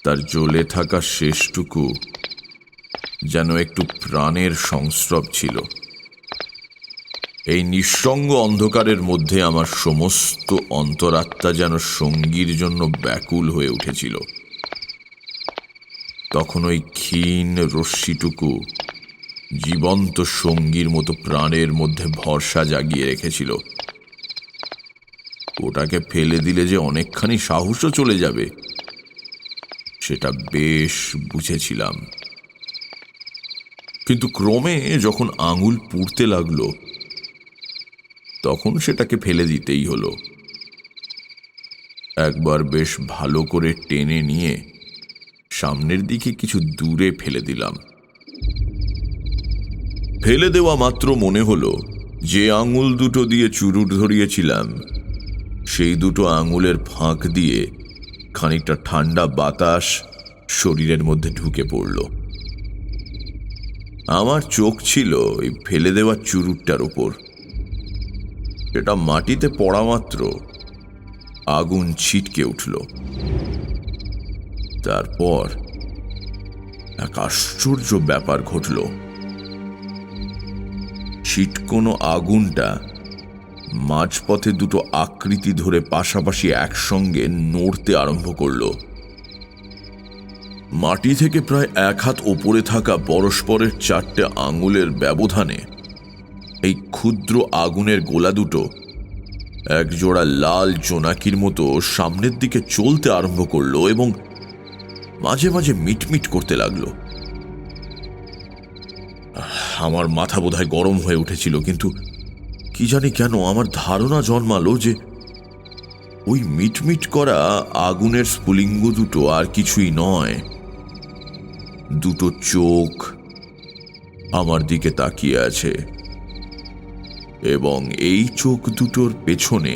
তার জ্বলে থাকা শেষটুকু যেন একটু প্রাণের সংস্রব ছিল। এই নিঃসঙ্গ অন্ধকারের মধ্যে আমার সমস্ত অন্তরাত্মা যেন সঙ্গীর জন্য ব্যাকুল হয়ে উঠেছিল। তখন ওই ক্ষীণ রশ্মিটুকু জীবন্ত সঙ্গীর মতো প্রাণের মধ্যে ভরসা জাগিয়ে রেখেছিল। ওটাকে ফেলে দিলে যে অনেকখানি সাহসও চলে যাবে, সেটা বেশ বুঝেছিলাম। কিন্তু ক্রমে যখন আঙুল পুড়তে লাগলো, তখন সেটাকে ফেলে দিতেই হলো। একবার বেশ ভালো করে টেনে নিয়ে সামনের দিকে কিছু দূরে ফেলে দিলাম। ফেলে দেওয়া মাত্র মনে হলো যে আঙুল দুটো দিয়ে চুরুট ধরিয়েছিলাম, সেই দুটো আঙুলের ফাঁক দিয়ে খানিকটা ঠান্ডা বাতাস শরীরের মধ্যে ঢুকে পড়ল। আমার চোখ ছিল এই ফেলে দেওয়া চুরুটটার উপর। এটা মাটিতে পড়া মাত্র আগুন ছিটকে উঠল। তারপর এক আশ্চর্য ব্যাপার ঘটল। ছিটকোনো আগুনটা মাঝপথে দুটো আকৃতি ধরে পাশাপাশি একসঙ্গে নড়তে আরম্ভ করল। মাটি থেকে প্রায় 1 হাত ওপরে থাকা পরস্পরের 4টে আঙুলের ব্যবধানে এই ক্ষুদ্র আগুনের গোলা দুটো একজোড়া লাল জোনাকির মতো সামনের দিকে চলতে আরম্ভ করলো এবং মাঝে মাঝে মিটমিট করতে লাগলো। আমার মাথা বোধহয় গরম হয়ে উঠেছিল, কিন্তু কি জানি কেন আমার ধারণা জন্মালো যে ওই মিটমিট করা আগুনের স্ফুলিঙ্গ দুটো আর কিছুই নয়, দুটো চোখ আমার দিকে তাকিয়ে আছে এবং এই চোখ দুটোর পেছনে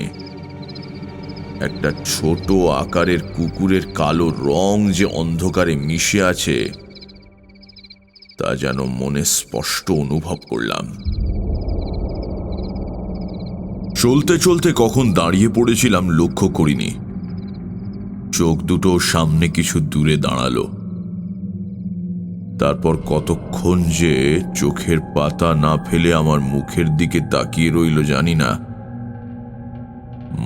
একটা ছোট আকারের কুকুরের কালো রং যে অন্ধকারে মিশে আছে তা যেন মনে স্পষ্ট অনুভব করলাম। চলতে চলতে কখন দাঁড়িয়ে পড়েছিলাম লক্ষ্য করিনি। চোখ দুটো সামনে কিছু দূরে দাঁড়ালো। তারপর কতক্ষণ যে চোখের পাতা না ফেলে আমার মুখের দিকে তাকিয়ে রইল জানি না।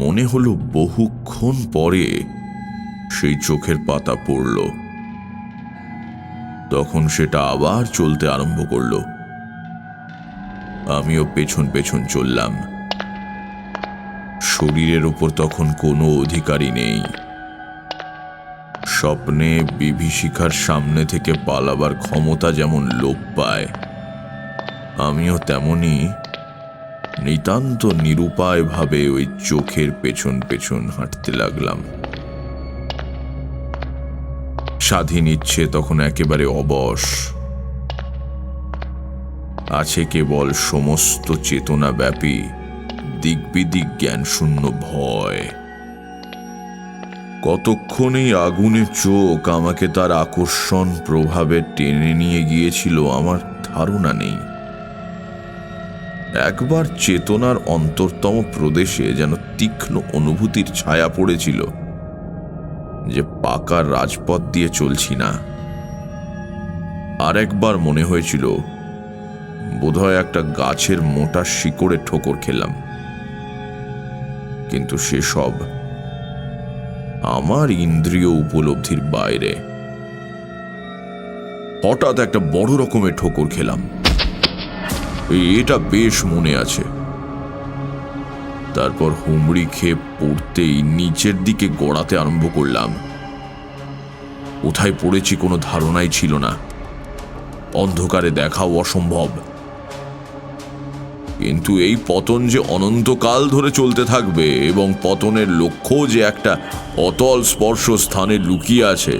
মনে হলো বহুক্ষণ পরে সেই চোখের পাতা পড়ল। তখন সেটা আবার চলতে আরম্ভ করল। আমিও পেছন পেছন চললাম। শরীরের উপর তখন কোনো অধিকারই নেই। স্বপ্নে বিভীষিকার সামনে থেকে পালাবার ক্ষমতা যেমন লোপ পায়, আমিও তেমনি নিতান্ত নিরুপায় ভাবে ওই চোখের পেছন পেছন হাঁটতে লাগলাম। স্বাধীন ইচ্ছে তখন একেবারে অবশ। আছে কেবল সমস্ত চেতনাব্যাপী দিগ্বিদিক জ্ঞানশূন্য ভয়। কতক্ষণেই আগুনের চোখ আমাকে তার আকর্ষণ প্রভাবে টেনে নিয়ে গিয়েছিল আমার ধারণা নেই। একবার চেতনার অন্তরতম প্রদেশে যেন তীক্ষ্ণ অনুভূতির ছায়া পড়েছিল যে পাকা রাজপথ দিয়ে চলছি না। আর একবার মনে হয়েছিল বোধহয় একটা গাছের মোটা শিকড়ে ঠোকর খেলাম। কিন্তু সেসব আমার ইন্দ্রিয় উপলব্ধির বাইরে। হঠাৎ একটা বড় রকমের ঠোকর খেলাম, এটা বেশ মনে আছে। তারপর হুমড়ি খেয়ে পড়তেই নিচের দিকে গড়াতে আরম্ভ করলাম। কোথায় পড়েছি কোনো ধারণাই ছিল না। অন্ধকারে দেখাও অসম্ভব। কিন্তু এই পতন যে অনন্তকাল ধরে চলতে থাকবে এবং পতনের লক্ষ্য যে একটা অতল স্পর্শ স্থানে লুকিয়ে আছে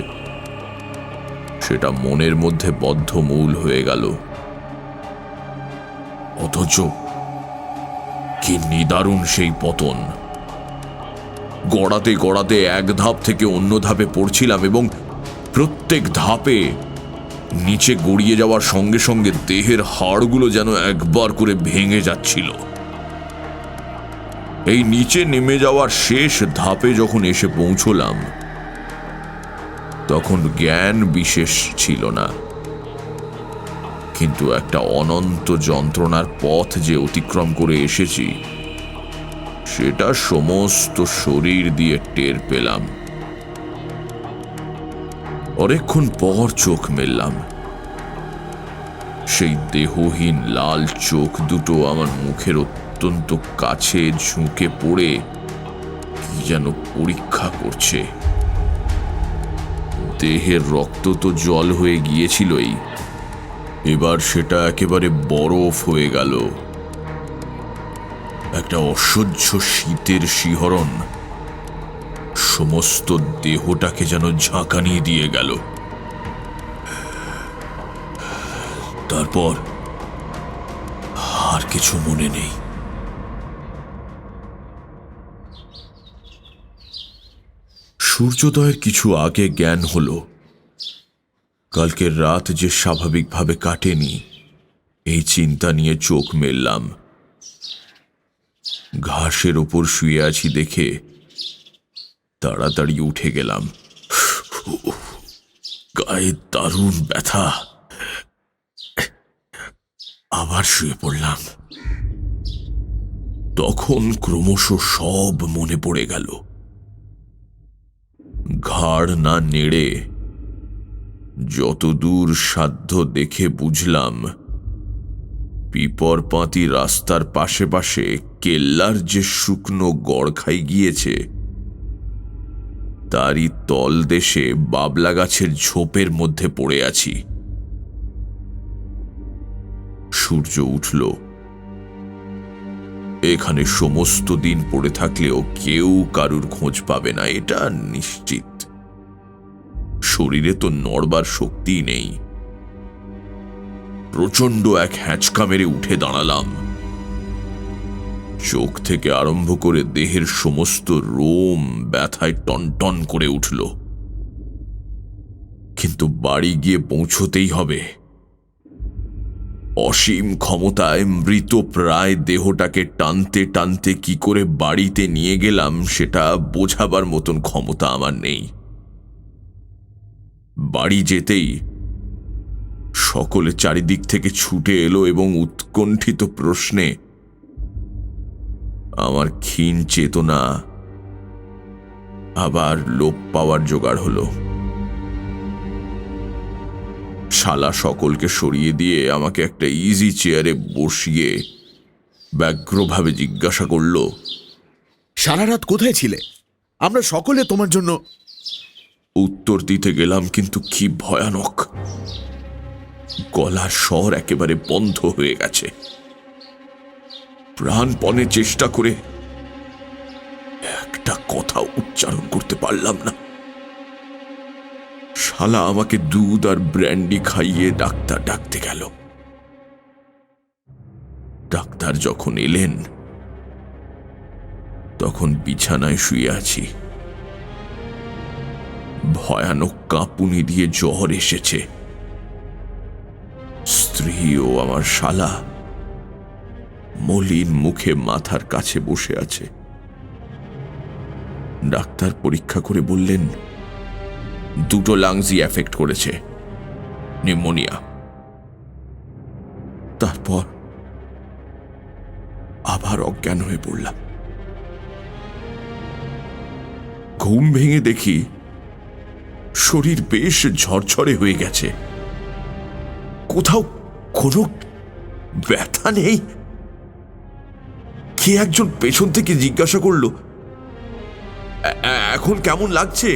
সেটা মনের মধ্যে বদ্ধমূল হয়ে গেল। অথচ কি নিদারুণ সেই পতন! গড়াতে গড়াতে এক ধাপ থেকে অন্য ধাপে পড়ছিলাম এবং প্রত্যেক ধাপে নিচে গড়িয়ে যাওয়ার সঙ্গে সঙ্গে দেহের হাড়গুলো যেন একবার করে ভেঙে যাচ্ছিল। এই নিচে নেমে যাওয়ার শেষ ধাপে যখন এসে পৌঁছলাম তখন জ্ঞান বিশেষ ছিল না, কিন্তু একটা অনন্ত যন্ত্রণার পথ যে অতিক্রম করে এসেছি সেটা সমস্ত শরীর দিয়ে টের পেলাম। অনেকক্ষণ পর চোখ মেললাম। সেই দেহহীন লাল চোখ দুটো আমার মুখের অত্যন্ত কাছে ঝুঁকে পড়ে কি যেন পরীক্ষা করছে। দেহের রক্ত তো জল হয়ে গিয়েছিলই, এবার সেটা একেবারে বরফ হয়ে গেল। একটা অসহ্য শীতের শিহরণ সমস্ত দেহটাকে যেন ঝাঁকানি দিয়ে গেল। তারপর আর কিছু মনে নেই। সূর্যোদয়ের কিছু আগে জ্ঞান হলো কালকের রাত যে স্বাভাবিকভাবে কাটেনি এই চিন্তা নিয়ে চোখ মেললাম। ঘাসের ওপর শুয়ে আছি দেখে তাড়াতাড়ি উঠে গেলাম। গায়ে দারুণ ব্যথা। আবার শুয়ে পড়লাম। তখন ক্রমশ সব মনে পড়ে গেল। ঘাড় না নেড়ে যতদূর সাধ্য দেখে বুঝলাম পিপরপাঁতি রাস্তার পাশে পাশে কেল্লার যে শুকনো গড়খাই গিয়েছে তারই তলদেশে বাবলা গাছের ঝোপের মধ্যে পড়ে আছি। সূর্য উঠল। এখানে সমস্ত দিন পড়ে থাকলেও কেউ কারুর খোঁজ পাবে না, এটা নিশ্চিত। শরীরে তো নড়বার শক্তি নেই। প্রচণ্ড এক হ্যাঁচকা মেরে উঠে দাঁড়ালাম। চোখ থেকে আরম্ভ করে দেহের সমস্ত রোম ব্যথায় টনটন করে উঠল। কিন্তু বাড়ি গিয়ে পৌঁছতেই হবে। অসীম ক্ষমতায় মৃত প্রায় দেহটাকে টানতে টানতে কি করে বাড়িতে নিয়ে গেলাম সেটা বোঝাবার মতন ক্ষমতা আমার নেই। বাড়ি যেতেই সকলে চারিদিক থেকে ছুটে এলো এবং উৎকণ্ঠিত প্রশ্নে আমার ক্ষীণ চেতনা আবার লোপ পাওয়ার জোগাড় হলো। শালা সকলকে সরিয়ে দিয়ে আমাকে একটা ইজি চেয়ারে বসিয়ে ব্যগ্রভাবে জিজ্ঞাসা করল, সারা রাত কোথায় ছিলে? আমরা সকলে তোমার জন্য। উত্তর দিতে গেলাম, কিন্তু কি ভয়ানক! গলার স্বর একেবারে বন্ধ হয়ে গেছে। প্রাণপণে চেষ্টা করে একটা কথা উচ্চারণ করতে পারলাম না। শালা আমাকে দুধ আর ব্র্যান্ডি খাইয়ে ডাক্তার ডাকতে গেল। ডাক্তার যখন এলেন তখন বিছানায় শুয়ে আছি। ভয়ানক কাঁপুনি দিয়ে জ্বর এসেছে। স্ত্রী ও আমার শালা মলিন মুখে মাথার কাছে বসে আছে। ডাক্তার পরীক্ষা করে বললেন, দুটো লাংসই এফেক্ট করেছে, নিউমোনিয়া। তারপর আবার অজ্ঞান হয়ে পড়লাম। ঘুম ভেঙে দেখি শরীর বেশ ঝরঝরে হয়ে গেছে। কোথাও কোনো ব্যথা নেই। কে একজন পেছন থেকে জিজ্ঞাসা করল, এখন কেমন লাগছে?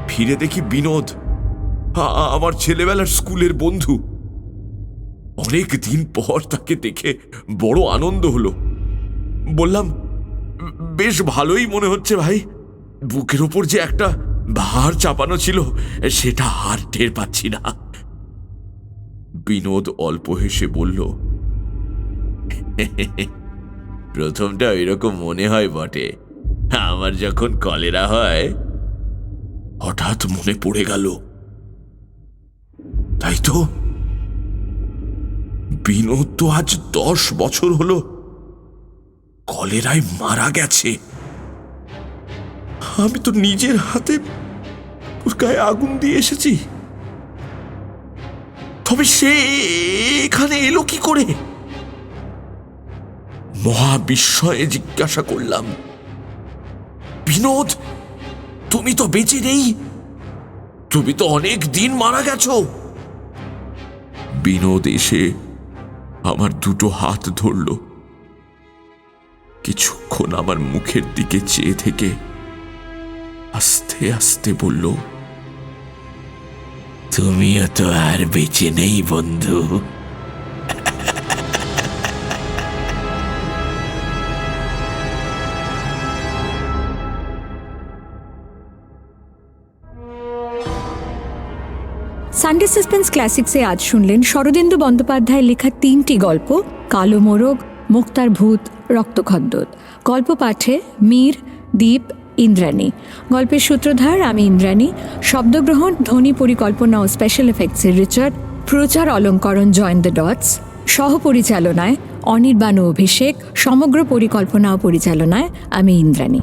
ফিরে দেখি বিনোদ, আমার ছেলেবেলার স্কুলের বন্ধু। অনেক দিন পর তাকে দেখে বড় আনন্দ হলো। বললাম, বেশ ভালোই মনে হচ্ছে ভাই। বুকের ওপর যে একটা ভার চাপানো ছিল সেটা আর টের পাচ্ছি না। বিনোদ অল্প হেসে বলল, প্রথমটা এরকম মনে হয় বটে। আমার যখন কলেরা হয় হঠাৎ মনে পড়ে গেল, তাই তো বিনোদ তো আজ 10 বছর হলো কলেরায় মারা গেছে। আমি তো নিজের হাতে ওর গায়ে আগুন দিয়ে এসেছি। তবে সে এখানে এলো কি করে? মহা বিস্ময়ে জিজ্ঞাসা করলাম, বিনোদ, তুমি তো বেঁচে নেই, তুমি তো অনেক দিন মারা গেছো। বিনোদ এসে আমার দুটো হাত ধরল। কিছুক্ষণ আমার মুখের দিকে চেয়ে থেকে আস্তে আস্তে বলল, তুমিও তো আর বেঁচে নেই বন্ধু। সানডে সাসপেন্স ক্লাসিক্সে আজ শুনলেন শরদিন্দু বন্দ্যোপাধ্যায়ের লেখা 3টি গল্প, কালো মোরগ, মুক্তার ভূত, রক্তখদ্দর। গল্প পাঠে মীর, দীপ, ইন্দ্রাণী। গল্পের সূত্রধার আমি ইন্দ্রাণী। শব্দগ্রহণ, ধ্বনি পরিকল্পনা ও স্পেশাল এফেক্টসের রিচার্ড, প্রচার অলঙ্করণ জয়েন দ্য ডটস। সহপরিচালনায় অনির্বাণ ও অভিষেক। সমগ্র পরিকল্পনা ও পরিচালনায় আমি ইন্দ্রাণী।